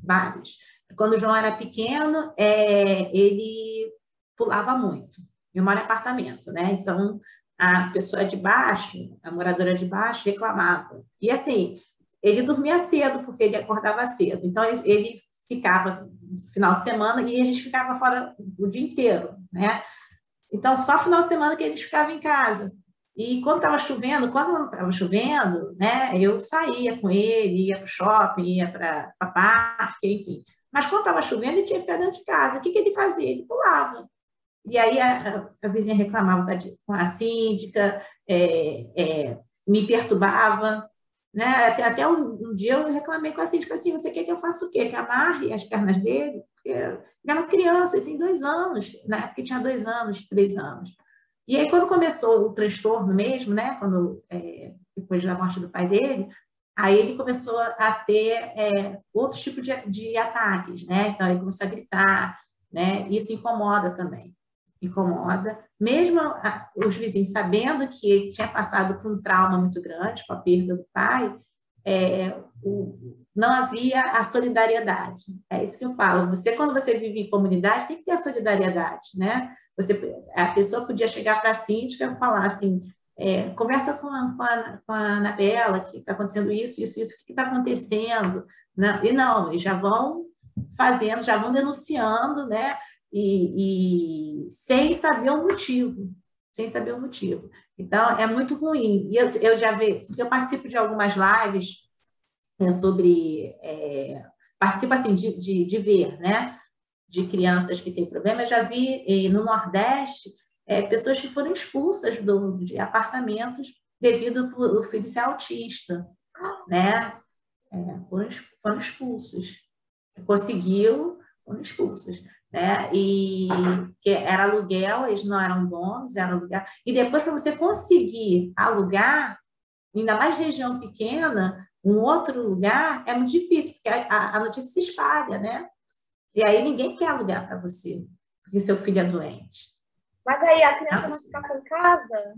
S2: Quando o João era pequeno, ele pulava muito. Eu moro em apartamento, né? Então, a pessoa de baixo, a moradora de baixo, reclamava. E assim, ele dormia cedo, porque ele acordava cedo. Então, ele ficava no final de semana e a gente ficava fora o dia inteiro, né? Então, só final de semana que eles ficavam em casa. E quando não estava chovendo, né, eu saía com ele, ia para o shopping, ia para parque, enfim. Mas quando estava chovendo, ele tinha que ficar dentro de casa. O que ele fazia? Ele pulava. E aí a vizinha reclamava com a síndica, me perturbava, né? Até um dia eu reclamei com a síndica assim, você quer que eu faça o quê? Que amarre as pernas dele? Porque ele é uma criança, ele tem 2 anos, na época tinha 2 anos, 3 anos. E aí, quando começou o transtorno mesmo, né? Depois da morte do pai dele, aí ele começou a ter outro tipo de ataques, né? Então, ele começou a gritar, né? Isso incomoda também. Incomoda. Mesmo os vizinhos sabendo que ele tinha passado por um trauma muito grande com a perda do pai, não havia a solidariedade. É isso que eu falo. Quando você vive em comunidade, tem que ter a solidariedade, né? A pessoa podia chegar para a síndica e falar assim, conversa com a Anabela, que está acontecendo isso, o que está acontecendo? Não, eles já vão fazendo, já vão denunciando, né? E sem saber o motivo, sem saber o motivo. Então, é muito ruim. E eu já vejo, eu participo de algumas lives sobre... participo, assim, de ver, né? De crianças que têm problema. Eu já vi no Nordeste pessoas que foram expulsas de apartamentos devido ao filho ser autista, né? Foram expulsos. Conseguiu, foram expulsos, né? E que era aluguel, eles não eram donos, era aluguel. E depois, para você conseguir alugar, ainda mais região pequena, um outro lugar, é muito difícil, porque a notícia se espalha, né? E aí ninguém quer alugar para você, porque seu filho é doente.
S1: Mas aí a criança não fica em casa?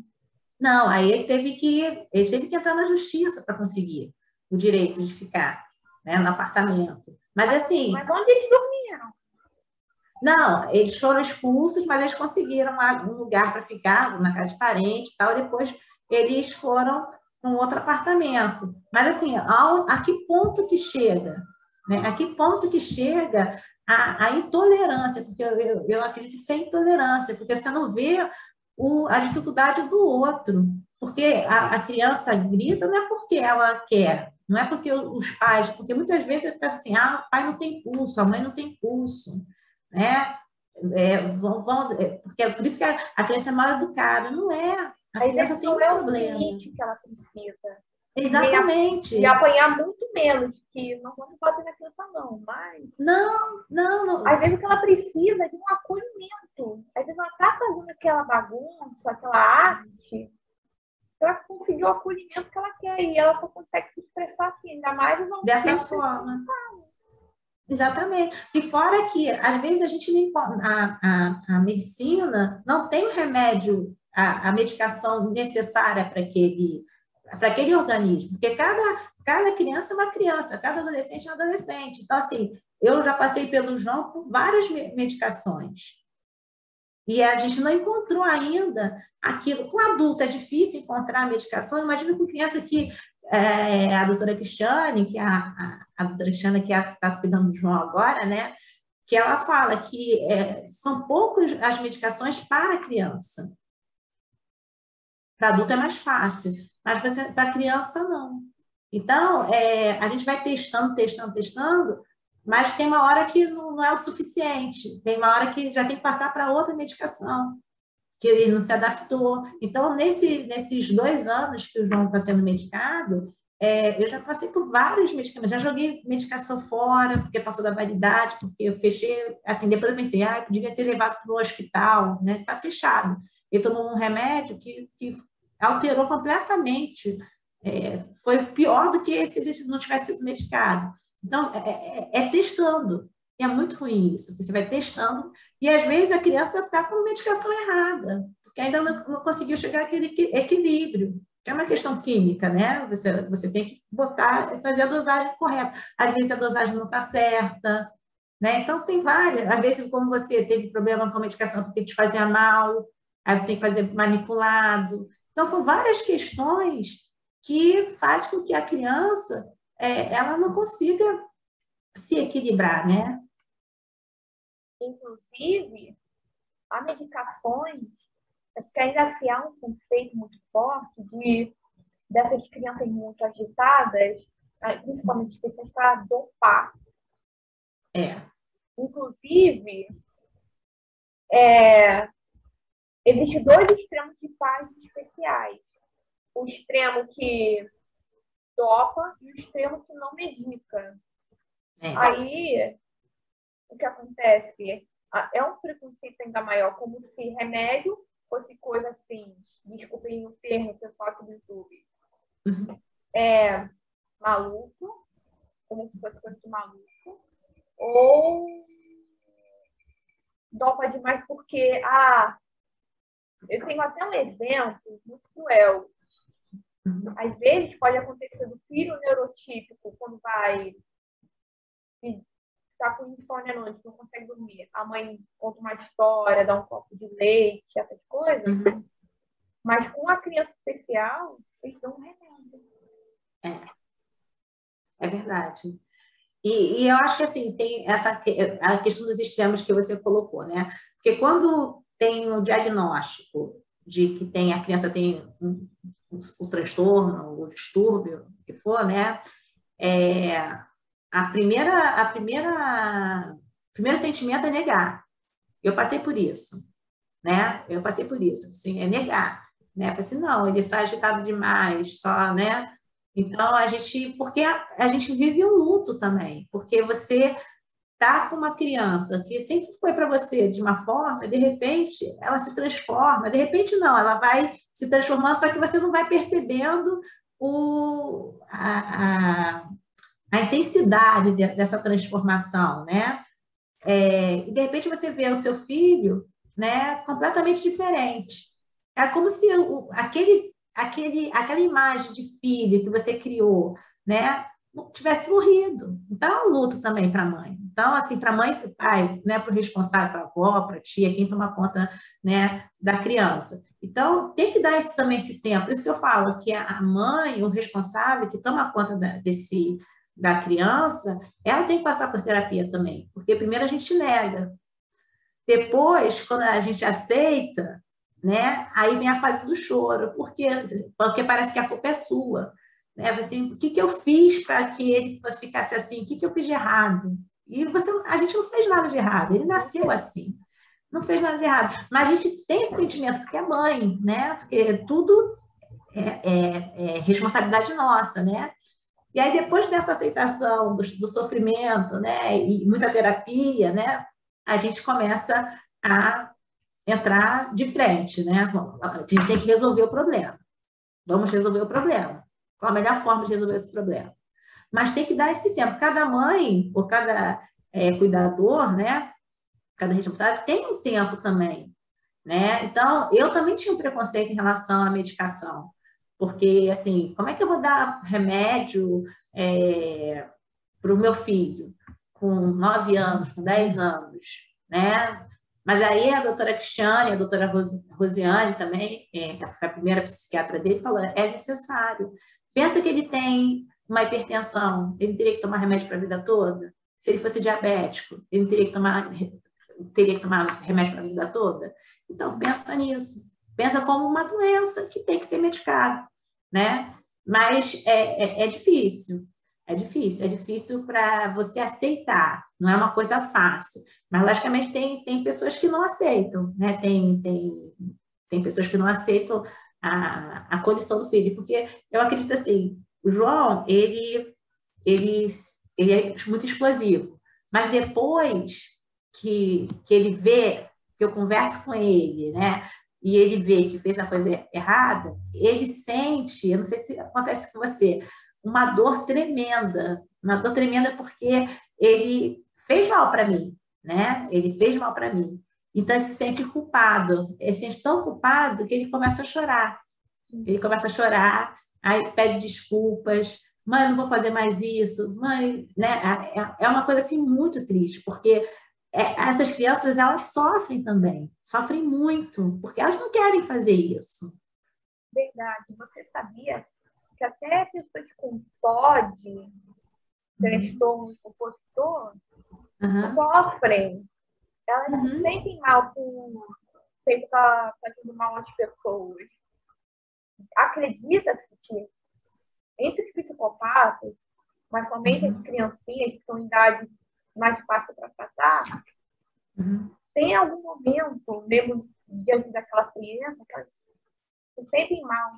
S2: Não, aí ele teve que entrar na justiça para conseguir o direito de ficar, né, no apartamento. Mas assim.
S1: Mas onde eles dormiam?
S2: Não, eles foram expulsos, mas eles conseguiram um lugar para ficar na casa de parente e tal, e depois eles foram para um outro apartamento. Mas assim, a que ponto que chega? Né? A que ponto que chega a intolerância? Porque eu acredito que isso é intolerância, porque você não vê a dificuldade do outro. Porque a criança grita não é porque ela quer, não é porque os pais, porque muitas vezes eu penso assim, o pai não tem pulso, a mãe não tem pulso, né? Porque é por isso que a criança é mal educada. Não é. A criança tem um problema.
S1: Não é o limite que ela precisa.
S2: Exatamente.
S1: E apanhar muito menos, que não vamos bater na criança, não, mas...
S2: Não.
S1: Às vezes o que ela precisa é de um acolhimento. Às vezes ela está fazendo aquela bagunça, aquela arte, para conseguir o acolhimento que ela quer. E ela só consegue se expressar assim, ainda mais não
S2: dessa forma. Exatamente. E fora que, às vezes, a gente a medicina não tem o remédio, a medicação necessária para aquele organismo, porque cada criança é uma criança, cada adolescente é um adolescente. Então, assim, eu já passei pelo João por várias medicações. E a gente não encontrou ainda aquilo. Com adulto é difícil encontrar a medicação. Imagina com criança que a doutora Cristiane, que a doutora Cristiane, que está cuidando do João agora, né? Que ela fala que são poucas as medicações para a criança. Para adulto é mais fácil, mas para criança não. Então, a gente vai testando, mas tem uma hora que não é o suficiente, tem uma hora que já tem que passar para outra medicação, que ele não se adaptou. Então, nesses 2 anos que o João está sendo medicado, eu já passei por vários medicamentos, já joguei medicação fora, porque passou da validade, porque eu fechei, assim, depois eu pensei, eu devia ter levado para o hospital, né? Está fechado. Ele tomou um remédio que alterou completamente, foi pior do que se ele não tivesse sido medicado. Então, testando. E é muito ruim isso, porque você vai testando, e às vezes a criança está com medicação errada, porque ainda não conseguiu chegar àquele equilíbrio. É uma questão química, né? Você tem que fazer a dosagem correta. Às vezes a dosagem não está certa, né? Então tem várias. Às vezes, como você teve problema com a medicação porque te fazia mal, aí você tem que fazer manipulado. Então são várias questões que faz com que a criança ela não consiga se equilibrar, né?
S1: Inclusive, a medicações, porque ainda se há um conceito muito forte dessas crianças muito agitadas, principalmente pessoas para dopar. Inclusive, existem 2 extremos de pais especiais. O extremo que dopa e o extremo que não medica. Aí, o que acontece? É um preconceito ainda maior, como se remédio fosse coisa assim, desculpem o termo, pessoal aqui do YouTube, maluco, como se fosse coisa de maluco, ou dopa demais porque, eu tenho até um exemplo muito cruel. Às vezes pode acontecer do filho neurotípico, quando vai tá com insônia à noite, não consegue dormir. A mãe conta uma história, dá um copo de leite, essas coisas. Mas com a criança especial, eles dão um remédio.
S2: É verdade. E eu acho que, assim, tem a questão dos extremos que você colocou, né? Porque quando tem o diagnóstico de que a criança tem o transtorno, o distúrbio, o que for, né? O primeiro sentimento é negar. Eu passei por isso, né? Eu passei por isso, assim, é negar, né? Falei assim, não, ele só é agitado demais, só, né? Então, porque a gente vive um luto também, porque você tá com uma criança que sempre foi para você de uma forma, e de repente ela se transforma, de repente não, ela vai se transformando, só que você não vai percebendo a intensidade dessa transformação, né? E de repente você vê o seu filho, né, completamente diferente. É como se aquela imagem de filho que você criou, né, tivesse morrido. Então, é um luto também para a mãe. Então, assim, para a mãe e para o pai, né, para o responsável, para a avó, para a tia, quem toma conta, né, da criança. Então, tem que dar também esse tempo. Por isso que eu falo que a mãe, o responsável que toma conta da criança, ela tem que passar por terapia também, porque primeiro a gente nega, depois, quando a gente aceita, né, aí vem a fase do choro, porque parece que a culpa é sua, né? Assim, o que eu fiz para que ele ficasse assim? O que eu fiz de errado? E a gente não fez nada de errado, ele nasceu assim, não fez nada de errado, mas a gente tem esse sentimento, porque é mãe, né? Porque tudo é responsabilidade nossa, né? E aí, depois dessa aceitação do sofrimento, né, e muita terapia, né, a gente começa a entrar de frente, né? A gente tem que resolver o problema. Vamos resolver o problema. Qual a melhor forma de resolver esse problema? Mas tem que dar esse tempo. Cada mãe, ou cada cuidador, né, cada responsável, tem um tempo também, né? Então, eu também tinha um preconceito em relação à medicação. Porque, assim, como é que eu vou dar remédio para o meu filho com 9 anos, com 10 anos, né? Mas aí a doutora Cristiane, a doutora Rosiane também, que foi a primeira psiquiatra dele, falou, é necessário. Pensa que ele tem uma hipertensão, ele teria que tomar remédio para a vida toda? Se ele fosse diabético, ele teria que tomar remédio para a vida toda? Então, pensa nisso. Pensa como uma doença que tem que ser medicada, né? Mas é difícil. É difícil para você aceitar, não é uma coisa fácil. Mas, logicamente, tem pessoas que não aceitam, né? Tem pessoas que não aceitam a condição do filho, porque eu acredito assim, o João, ele é muito explosivo, mas depois que ele vê, que eu converso com ele, né? E ele vê que fez a coisa errada, ele sente, eu não sei se acontece com você, uma dor tremenda porque ele fez mal para mim, né? Ele fez mal para mim. Então, ele se sente culpado. Ele se sente tão culpado que ele começa a chorar. Ele começa a chorar, aí pede desculpas. Mãe, não vou fazer mais isso. Mãe, né? É uma coisa assim muito triste, porque essas crianças, elas sofrem também. Sofrem muito, porque elas não querem fazer isso.
S1: Verdade. Você sabia que até pessoas com TOD, transtorno compositor, sofrem. Elas se sentem mal por sempre estar fazendo mal às pessoas. Acredita-se que entre os psicopatas, mas somente as criancinhas que estão em idade mais fácil para tratar, tem algum momento, mesmo diante daquela criança, que elas se sentem mal.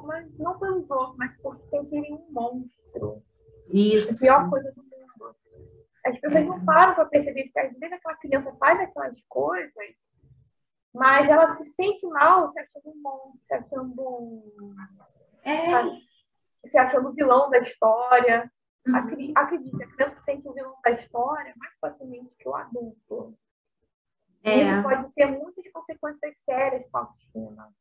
S1: Mas não pelos outros, mas por se sentirem um monstro.
S2: Isso.
S1: A pior coisa do mundo. As pessoas não param para perceber que às vezes aquela criança faz aquelas coisas, mas ela se sente mal se achando um monstro, se achando vilão da história. Acredite, a criança se sente o vilão da história mais facilmente que o adulto. Isso pode ter muitas consequências sérias para a autoestima.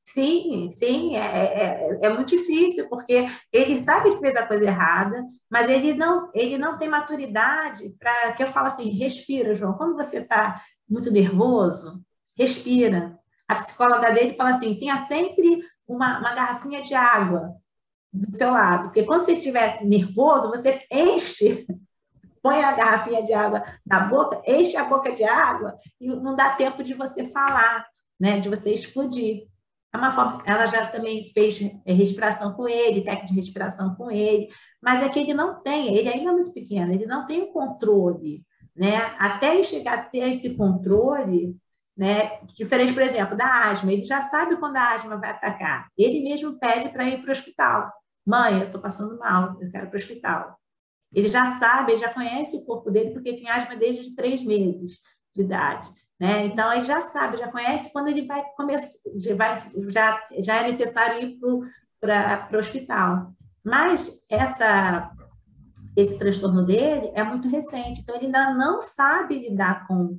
S2: Sim, é muito difícil, porque ele sabe que fez a coisa errada, mas ele não tem maturidade para que eu falo assim, respira, João, quando você está muito nervoso, respira. A psicóloga dele fala assim, tenha sempre uma garrafinha de água do seu lado. Porque quando você estiver nervoso, você enche, põe a garrafinha de água na boca, enche a boca de água e não dá tempo de você falar, né? De você explodir. É uma forma, ela já também fez respiração com ele, técnica de respiração com ele, mas é que ele não tem, ele ainda é muito pequeno, ele não tem o controle, né? Até ele chegar a ter esse controle, né? Diferente, por exemplo, da asma, ele já sabe quando a asma vai atacar. Ele mesmo pede para ir para o hospital. Mãe, eu estou passando mal, eu quero ir para o hospital. Ele já sabe, ele já conhece o corpo dele, porque tem asma desde 3 meses de idade. Né? Então, ele já sabe, já conhece quando ele vai começar, já é necessário ir para o hospital. Mas esse transtorno dele é muito recente, então ele ainda não sabe lidar com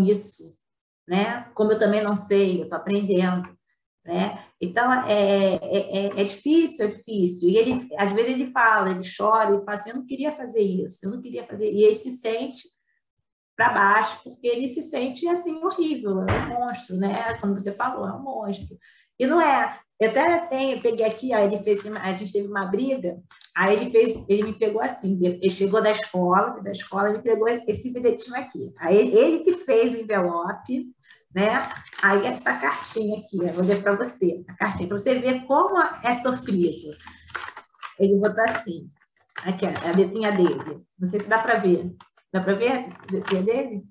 S2: isso, né? Como eu também não sei, eu estou aprendendo. Né? Então, é difícil, é difícil. E ele, às vezes ele fala, ele chora, ele fala assim, eu não queria fazer isso, eu não queria fazer. E ele se sente para baixo, porque ele se sente assim horrível, é um monstro, né? Como você falou, é um monstro. E não é. Eu até peguei aqui, aí ele fez, a gente teve uma briga, aí ele me entregou assim, ele chegou da escola ele entregou esse bilhetinho aqui. Aí ele que fez o envelope, né? Aí essa cartinha aqui, eu vou ler para você, a cartinha, para você ver como é sofrido. Ele botou assim, aqui, a letrinha dele. Não sei se dá para ver. Dá para ver a letrinha dele?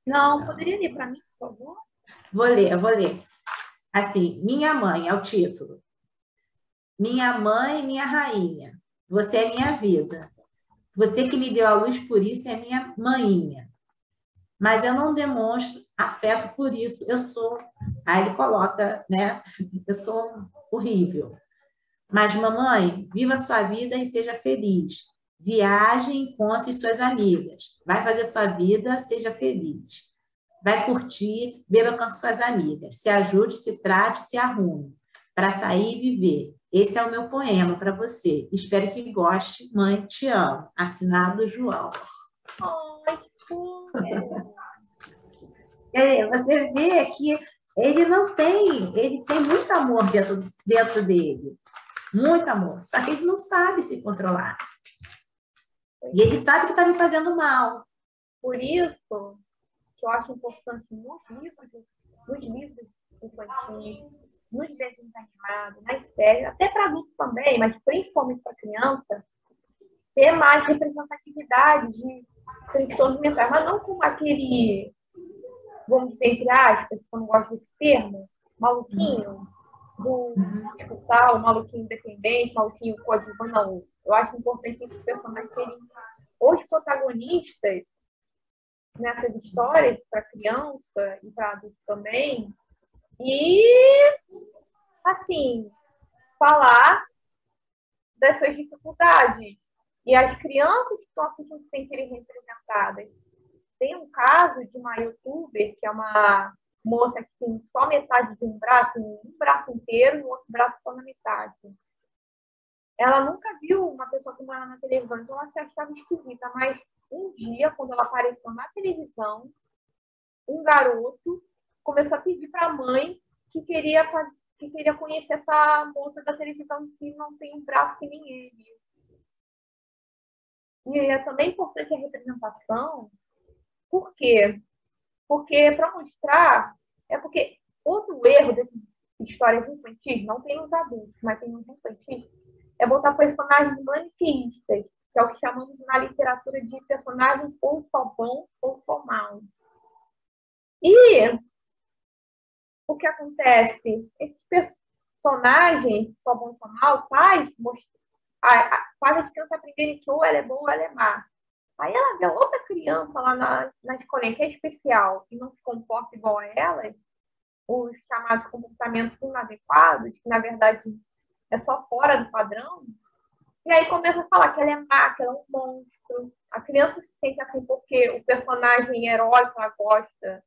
S1: Não, poderia ler para mim, por favor?
S2: Vou ler. Assim, minha mãe é o título. Minha mãe, minha rainha. Você é minha vida. Você que me deu a luz por isso é minha maninha. Mas eu não demonstro afeto por isso. Eu sou... Aí ele coloca, né? Eu sou horrível. Mas, mamãe, viva a sua vida e seja feliz. Viaje, encontre suas amigas. Vai fazer sua vida, seja feliz. Vai curtir, beba com suas amigas. Se ajude, se trate, se arrume. Para sair e viver. Esse é o meu poema para você. Espero que goste. Mãe, te amo. Assinado João.
S1: Ai,
S2: Você vê que ele não tem, ele tem muito amor dentro dele. Muito amor. Só que ele não sabe se controlar. E ele sabe que está me fazendo mal.
S1: Por isso que eu acho importante nos livros infantis, nos desenhos animados, nas séries, até para adultos também, mas principalmente para criança, ter mais representatividade de transtornos mentais, mas não como aquele, vamos dizer, entre aspas, que eu não gosto desse termo, maluquinho, do hospital, maluquinho independente, maluquinho coadjuvante, não. Eu acho importante esses personagens serem os protagonistas nessas histórias para criança e para adulto também. E, assim, falar das suas dificuldades. E as crianças que estão assistindo se sentirem representadas. Tem um caso de uma youtuber, que é uma moça que tem só metade de um braço inteiro e o outro braço só na metade. Ela nunca viu uma pessoa com uma na televisão, então ela se achava esquisita, mas um dia, quando ela apareceu na televisão, um garoto começou a pedir para a mãe que queria conhecer essa moça da televisão que não tem um braço que nem ele. E é também importante a representação. Por quê? Porque para mostrar, porque outro erro dessas histórias infantis, não tem nos adultos, mas tem nos infantis, é botar personagens maniqueístas, que é o que chamamos na literatura de personagens ou só bons ou só maus. E o que acontece? Esses personagens, só bom ou só mal, faz as crianças aprenderem que ou ela é boa ou ela é má. Aí ela vê outra criança lá na escolinha que é especial, que não se comporta igual a ela, os chamados comportamentos inadequados, que na verdade é só fora do padrão, e aí começa a falar que ela é má, que ela é um monstro. A criança se sente assim porque o personagem herói que ela gosta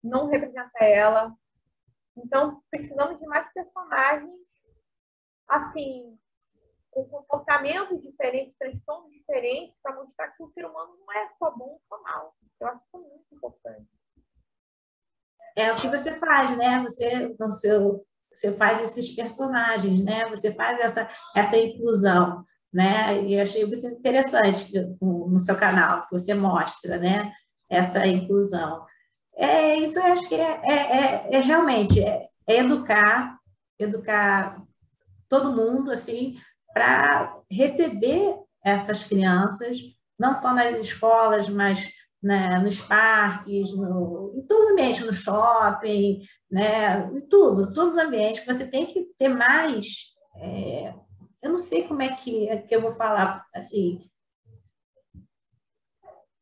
S1: não representa ela. Então, precisamos de mais personagens, assim, com comportamentos diferentes, transtornos diferentes, para mostrar que o ser humano não é só bom ou só mal. Eu acho isso muito importante.
S2: É o que você faz, né? Você, no seu você faz esses personagens, né? Você faz essa inclusão, né? E achei muito interessante no seu canal, que você mostra, né? Essa inclusão. Isso eu acho que realmente educar todo mundo, assim, para receber essas crianças, não só nas escolas, mas, né, nos parques, em todos os ambientes, no shopping, né, em todos os ambientes. Você tem que ter mais... eu não sei como é que eu vou falar, assim...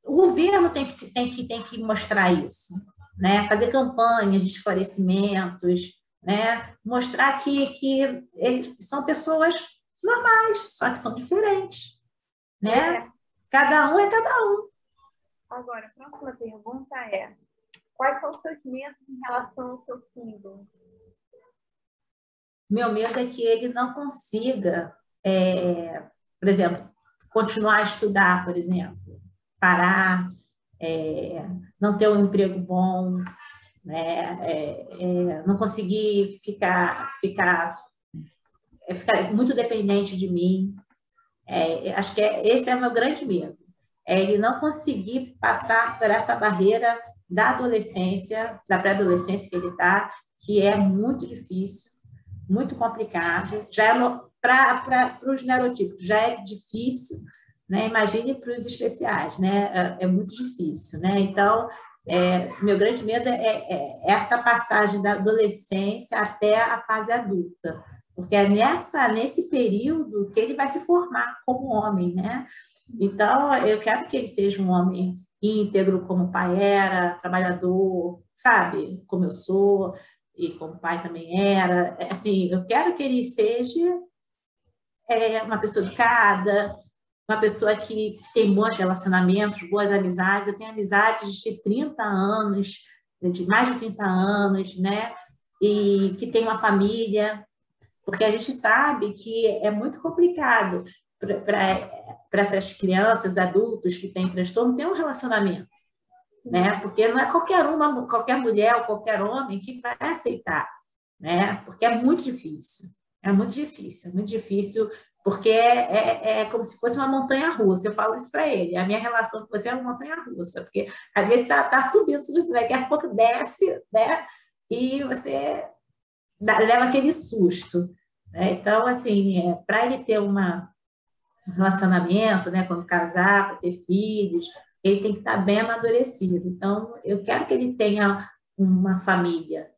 S2: O governo tem que mostrar isso, né? Fazer campanhas de esclarecimentos, né? Mostrar que eles são pessoas normais, só que são diferentes, né? Cada um é cada um.
S1: Agora, a próxima pergunta é: quais são os seus medos em relação ao seu filho?
S2: Meu medo é que ele não consiga, por exemplo, continuar a estudar, por exemplo, parar, não ter um emprego bom, né? Não conseguir ficar muito dependente de mim. Acho que esse é o meu grande medo. Ele não conseguir passar por essa barreira da adolescência, da pré-adolescência que ele está, que é muito difícil, muito complicado. Já para os neurotípicos já é difícil, né? Imagine para os especiais, né? É muito difícil, né? Então, meu grande medo é essa passagem da adolescência até a fase adulta, porque é nesse período que ele vai se formar como homem, né? Então, eu quero que ele seja um homem íntegro, como o pai era, trabalhador, sabe? Como eu sou, e como o pai também era. Assim, eu quero que ele seja uma pessoa educada, uma pessoa que tem bons relacionamentos, boas amizades. Eu tenho amizades de 30 anos, de mais de 30 anos, né? E que tem uma família, porque a gente sabe que é muito complicado para essas crianças, adultos que têm transtorno, ter um relacionamento, né? Porque não é qualquer mulher ou qualquer homem que vai aceitar, né? Porque é muito difícil, muito difícil, porque é como se fosse uma montanha-russa. Eu falo isso para ele, a minha relação com você é uma montanha-russa, porque às vezes está subindo, daqui a pouco desce, né? E você leva aquele susto, né? Então, assim, para ele ter um relacionamento, né, quando casar, para ter filhos, ele tem que estar bem amadurecido. Então, eu quero que ele tenha uma família,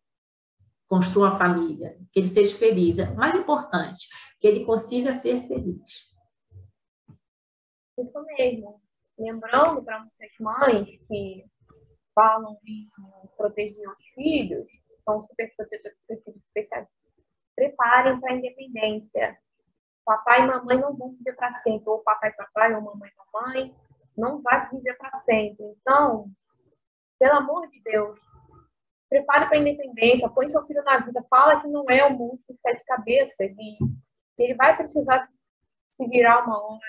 S2: construa uma família, que ele seja feliz. O mais importante, que ele consiga ser feliz.
S1: Isso mesmo. Lembrando para muitas mães que falam em proteger os filhos, são super protetores especiais, preparem para a independência. Papai e mamãe não vão viver para sempre, ou papai ou mamãe não vai viver para sempre. Então, pelo amor de Deus, prepare para a independência, põe seu filho na vida, fala que não é um monstro de 7 cabeças, e ele vai precisar se virar uma hora,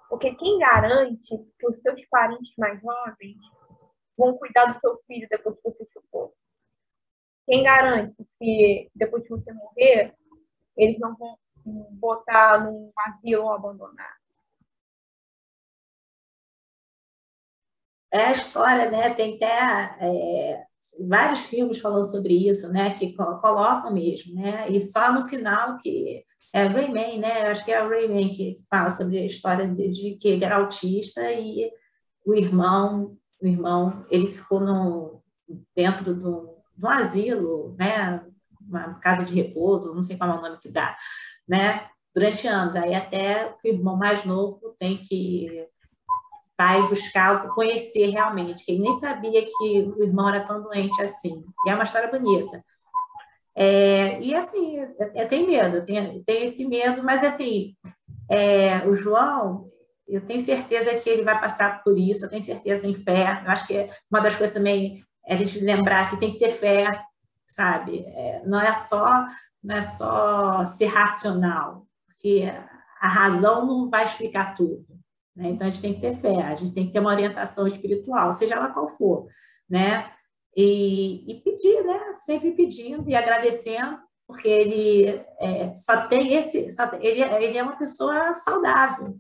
S1: porque quem garante que os seus parentes mais jovens vão cuidar do seu filho depois que você se for? Quem garante que depois que você morrer, eles não vão botar num asilo ou abandonar?
S2: A história, né? Tem até vários filmes falando sobre isso, né? Que colocam mesmo, né? E só no final que Rayman, né? Eu acho que é o Rayman que fala sobre a história de que ele era autista e o irmão, ele ficou dentro de um asilo, né? Uma casa de repouso, não sei qual é o nome que dá, né? Durante anos. Aí até o irmão mais novo tem que vai buscar, conhecer realmente, que ele nem sabia que o irmão era tão doente assim. E é uma história bonita. E assim, eu tenho medo, eu tenho esse medo, mas assim, o João, eu tenho certeza que ele vai passar por isso, eu tenho certeza, tem fé. Eu acho que uma das coisas também é a gente lembrar que tem que ter fé, sabe? Não é só ser racional, porque a razão não vai explicar tudo. Né? Então, a gente tem que ter fé, a gente tem que ter uma orientação espiritual, seja lá qual for, né? E pedir, né? Sempre pedindo e agradecendo, porque ele só tem ele é uma pessoa saudável,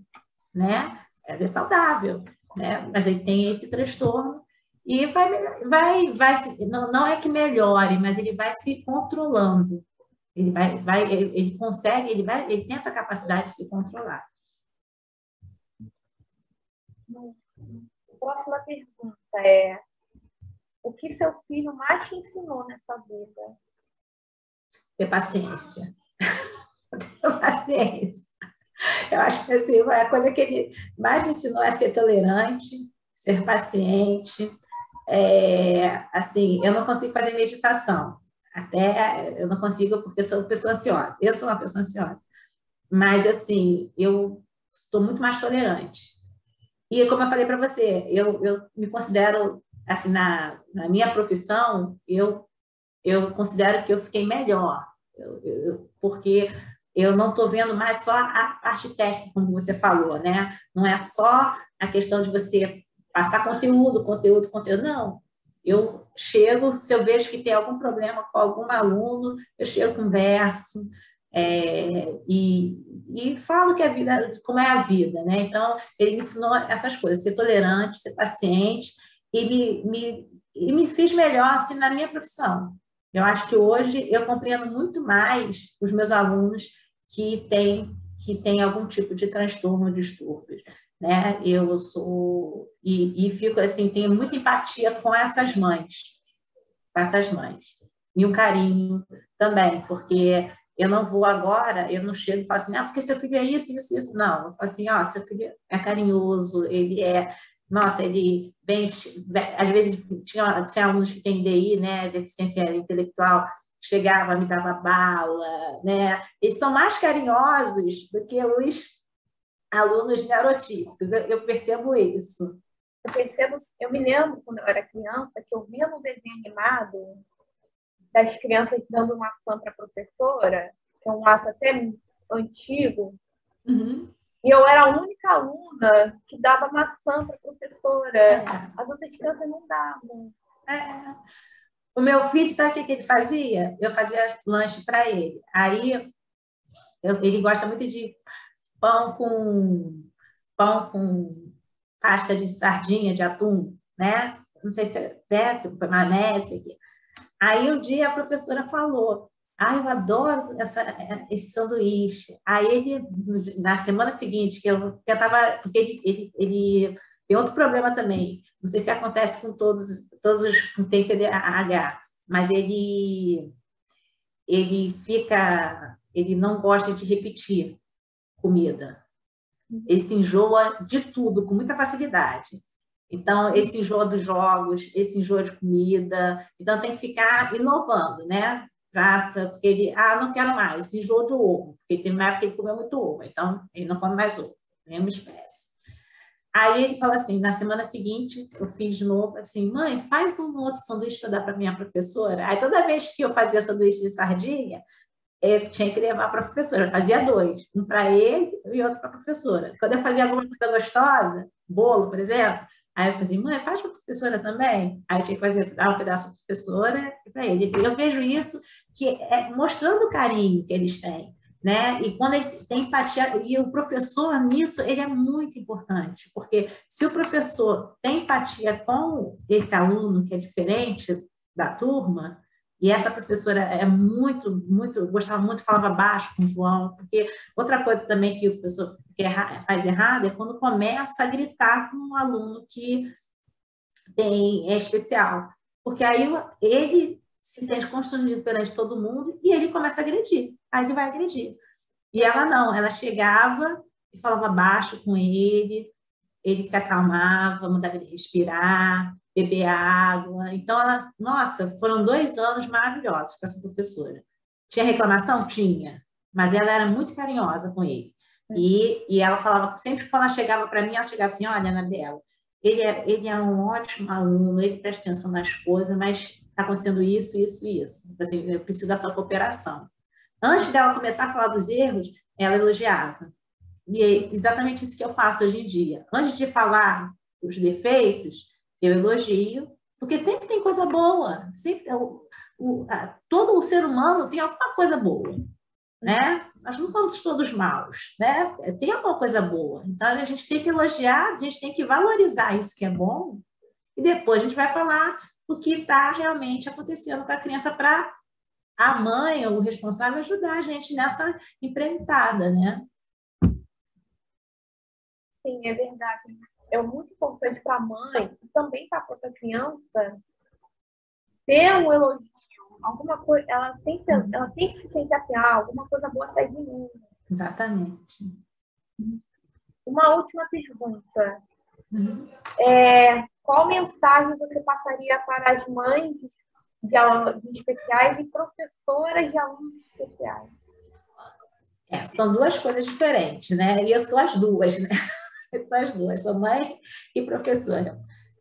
S2: né? Ele é saudável, né? Mas ele tem esse transtorno e não é que melhore, mas ele vai se controlando. Ele consegue, ele tem essa capacidade de se controlar.
S1: Próxima pergunta é: o que seu filho mais te ensinou nessa vida?
S2: Ter paciência. Ter paciência. Eu acho que assim, a coisa que ele mais me ensinou é ser tolerante, ser paciente. Assim, eu não consigo fazer meditação. Até eu não consigo porque sou uma pessoa ansiosa. Eu sou uma pessoa ansiosa. Mas, assim, eu estou muito mais tolerante. E, como eu falei para você, eu me considero, assim, na minha profissão, eu considero que eu fiquei melhor. Porque eu não estou vendo mais só a parte técnica, como você falou, né? Não é só a questão de você passar conteúdo. Não. Eu chego, se eu vejo que tem algum problema com algum aluno, eu chego, converso, e falo que a vida, como é a vida, né? Então, ele me ensinou essas coisas, ser tolerante, ser paciente, e me fez melhor, assim, na minha profissão. Eu acho que hoje eu compreendo muito mais os meus alunos que têm algum tipo de transtorno, distúrbio, né? Eu sou e fico assim, tenho muita empatia com essas mães, e um carinho também, porque eu não vou agora, eu não chego e falo assim, porque seu filho é isso, isso, isso. Não, eu falo assim, seu filho é carinhoso, ele nossa, ele vem, às vezes tinha alunos que têm DI, né, deficiência intelectual, chegava, me dava bala, né? Eles são mais carinhosos do que os alunos neurotípicos, eu percebo isso.
S1: Eu me lembro, quando eu era criança, que eu via no desenho animado das crianças dando maçã para a professora, que é um ato até antigo, e eu era a única aluna que dava maçã para a professora. As outras crianças não davam.
S2: O meu filho, sabe o que ele fazia? Eu fazia lanche para ele. Aí, ele gosta muito de pão com pasta de sardinha, de atum, né? Não sei se é maionese aqui. Aí um dia a professora falou: eu adoro esse sanduíche. Aí ele, na semana seguinte, que eu tentava, porque ele tem outro problema também. Não sei se acontece com todos que têm TDAH, mas ele não gosta de repetir comida. Ele se enjoa de tudo com muita facilidade. Então, esse enjoa dos jogos, esse enjoa de comida. Então, tem que ficar inovando, né? Porque ele, não quero mais, se enjoa de ovo. Porque tem uma época que ele comeu muito ovo, então ele não come mais ovo, nenhuma espécie. Aí ele fala assim, na semana seguinte, eu fiz de novo, assim, mãe, faz um outro sanduíche para dar para minha professora. Aí toda vez que eu fazia sanduíche de sardinha, eu tinha que levar para a professora. Eu fazia 2, um para ele e outro para a professora. Quando eu fazia alguma coisa gostosa, bolo, por exemplo, aí eu fazia, mãe, faz para a professora também. Aí eu tinha que dar um pedaço para a professora e para ele. Eu vejo isso que mostrando o carinho que eles têm, né? E quando eles têm empatia, e o professor nisso, ele é muito importante, porque se o professor tem empatia com esse aluno que é diferente da turma, e essa professora gostava muito, falava baixo com o João, porque outra coisa também que o professor faz errado é quando começa a gritar com um aluno que é especial, porque aí ele se sente constrangido perante todo mundo e ele começa a agredir, aí ele vai agredir. E ela não, ela chegava e falava baixo com ele se acalmava, mandava ele respirar, beber água. Então, foram 2 anos maravilhosos com essa professora. Tinha reclamação? Tinha, mas ela era muito carinhosa com ele. E ela falava, sempre que ela chegava para mim, ela chegava assim, olha, Anabela, ele é um ótimo aluno, ele presta atenção nas coisas, mas está acontecendo isso, isso e isso. Assim, eu preciso da sua cooperação. Antes dela começar a falar dos erros, ela elogiava. E é exatamente isso que eu faço hoje em dia. Antes de falar os defeitos, eu elogio, porque sempre tem coisa boa. todo o ser humano tem alguma coisa boa, né? Nós não somos todos maus, né? Tem alguma coisa boa. Então, a gente tem que elogiar, a gente tem que valorizar isso que é bom, e depois a gente vai falar o que está realmente acontecendo com a criança para a mãe ou o responsável ajudar a gente nessa empreitada, né?
S1: Sim, é verdade. É muito importante para a mãe e também para a própria criança ter um elogio, alguma coisa, ela tem que se sentir assim, alguma coisa boa sai de mim.
S2: Exatamente.
S1: Uma última pergunta.
S2: Uhum.
S1: Qual mensagem você passaria para as mães de alunos especiais e professoras de alunos especiais?
S2: São duas coisas diferentes, né? E eu sou as duas, né? Eu sou as duas, sou mãe e professora.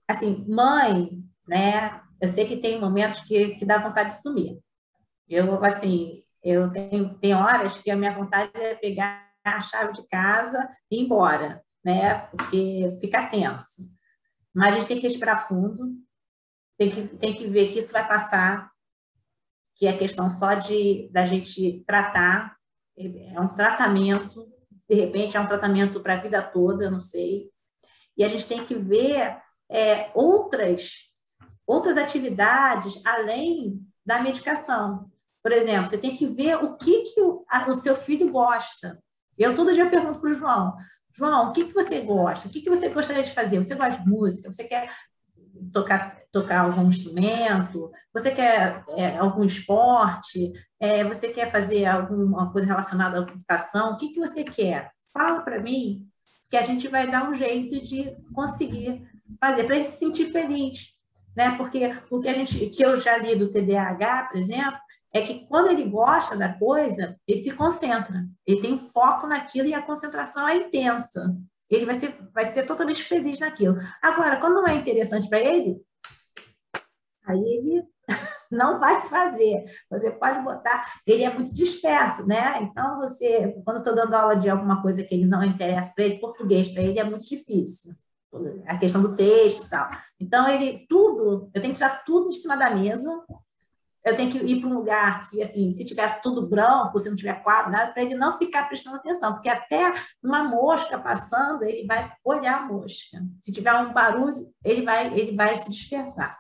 S2: Assim, mãe, né? Eu sei que tem momentos que dá vontade de sumir. Eu tenho horas que a minha vontade é pegar a chave de casa e ir embora, né? Porque fica tenso. Mas a gente tem que respirar fundo, tem que ver que isso vai passar, que é questão só da gente tratar, é um tratamento, de repente é um tratamento para a vida toda, eu não sei. E a gente tem que ver outras atividades além da medicação. Por exemplo, você tem que ver o que o seu filho gosta. Eu todo dia pergunto para o João, João, o que você gosta? O que você gostaria de fazer? Você gosta de música? Você quer tocar algum instrumento? Você quer algum esporte? Você quer fazer alguma coisa relacionada à computação? O que você quer? Fala para mim, que a gente vai dar um jeito de conseguir fazer, para ele se sentir feliz. Né? Porque o que eu já li do TDAH, por exemplo, é que quando ele gosta da coisa, ele se concentra, ele tem foco naquilo e a concentração é intensa. Ele vai ser totalmente feliz naquilo. Agora, quando não é interessante para ele, aí ele não vai fazer. Você pode botar, ele é muito disperso, né? Então, quando eu estou dando aula de alguma coisa que ele não interessa para ele, português para ele é muito difícil. A questão do texto e tal. Então, eu tenho que tirar tudo de cima da mesa, eu tenho que ir para um lugar que, assim, se tiver tudo branco, se não tiver quadro, nada, para ele não ficar prestando atenção, porque até uma mosca passando, ele vai olhar a mosca. Se tiver um barulho, ele vai se dispersar.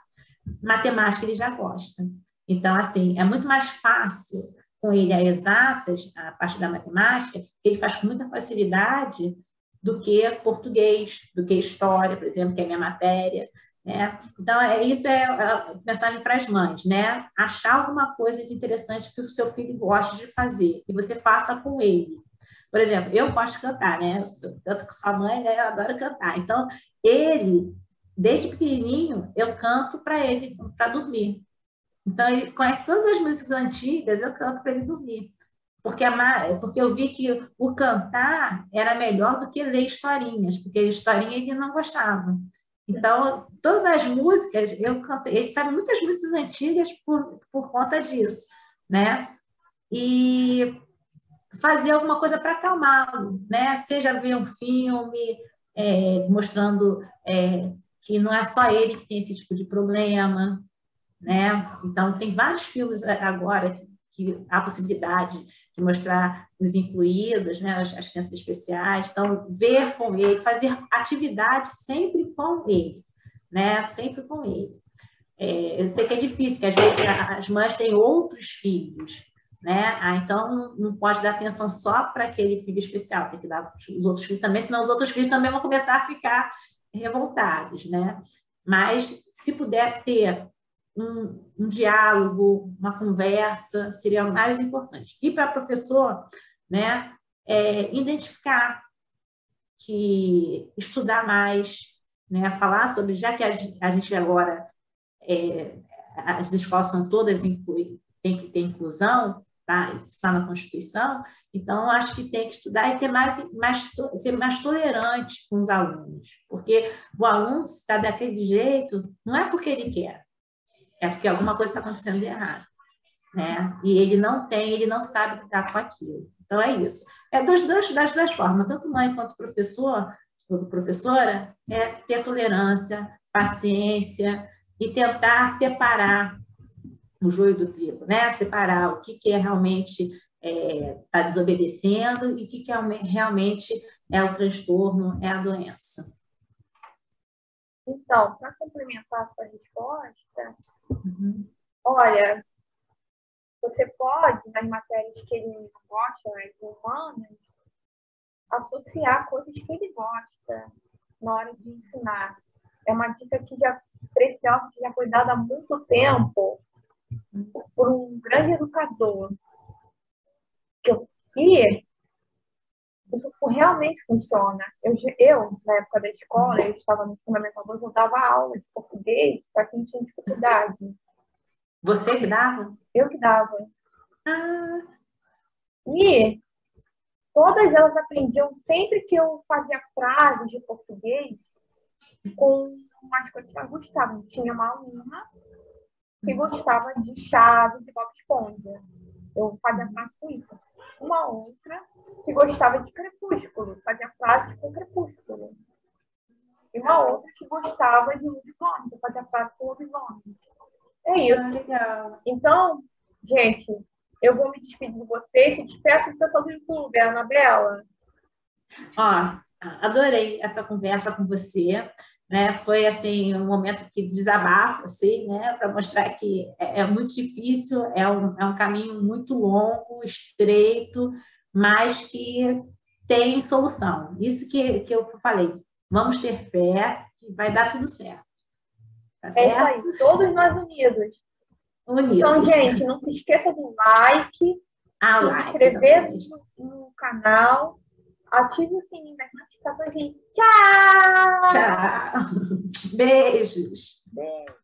S2: Matemática ele já gosta. Então, assim, é muito mais fácil com ele a exatas, a parte da matemática, que ele faz com muita facilidade do que português, do que história, por exemplo, que é a minha matéria. Né? Então, isso é a mensagem para as mães, né? Achar alguma coisa de interessante que o seu filho goste de fazer e você faça com ele. Por exemplo, eu gosto de cantar, né? Tanto com sua mãe, né? Eu adoro cantar. Então, desde pequenininho, eu canto para ele, para dormir. Então, ele conhece todas as músicas antigas, eu canto para ele dormir. Porque eu vi que o cantar era melhor do que ler historinhas, porque historinha ele não gostava. Então, todas as músicas, eu cantei, ele sabe muitas músicas antigas por conta disso, né? E fazer alguma coisa para acalmá-lo, né? Seja ver um filme mostrando que não é só ele que tem esse tipo de problema, né? Então, tem vários filmes agora que há possibilidade de mostrar os incluídos, né? As crianças especiais. Então, ver com ele, fazer atividade sempre com ele, né? Sempre com ele. Eu sei que é difícil, que às vezes as mães têm outros filhos, né? Então, não pode dar atenção só para aquele filho especial, tem que dar para os outros filhos também, senão os outros filhos também vão começar a ficar revoltados, né? Mas, se puder ter um diálogo, uma conversa, seria o mais importante. E para professor, né, identificar que estudar mais, né, falar sobre, já que a gente agora, as escolas são todas tem que ter inclusão, tá? Isso está na Constituição, então acho que tem que estudar e ser mais tolerante com os alunos, porque o aluno, se está daquele jeito, não é porque ele quer, é porque alguma coisa está acontecendo de errado, né? E ele não sabe lidar com aquilo. Então, é isso. Das duas formas, tanto mãe quanto professora, ter tolerância, paciência e tentar separar o joio do trigo, né? Separar o que é realmente está desobedecendo e o que realmente é o transtorno, é a doença.
S1: Então, para complementar a sua resposta, olha, você pode, nas matérias que ele não gosta, as humanas, associar coisas que ele gosta na hora de ensinar. É uma dica que já preciosa, que já foi dada há muito tempo por um grande educador. E isso realmente funciona. Eu, na época da escola, eu estava no Fundamental 2, eu dava aula de português para quem tinha dificuldade.
S2: Você que dava?
S1: Eu que dava. E todas elas aprendiam sempre que eu fazia frases de português com umas coisas que elas gostavam. Tinha uma aluna que gostava de Chaves e Bob Esponja. Eu fazia frase com isso. Uma outra que gostava de Crepúsculo, fazia frase com Crepúsculo. E uma outra que gostava de lobisomens, eu fazia frase com lobisomens. É isso.
S2: Legal.
S1: Então, gente, eu vou me despedir de vocês. Se despeça do pessoal do YouTube, Anabela.
S2: Ó, adorei essa conversa com você. Né? Foi assim um momento que desabafa, assim, né? Para mostrar que é muito difícil, é um caminho muito longo, estreito, mas que tem solução. Isso que eu falei. Vamos ter fé que vai dar tudo certo. Tá certo?
S1: É isso aí, todos nós unidos. Então, gente, não se esqueça do like, se inscrever no canal, ative o sininho das notificações, gente. Tchau!
S2: Tchau! Beijos!
S1: Beijo!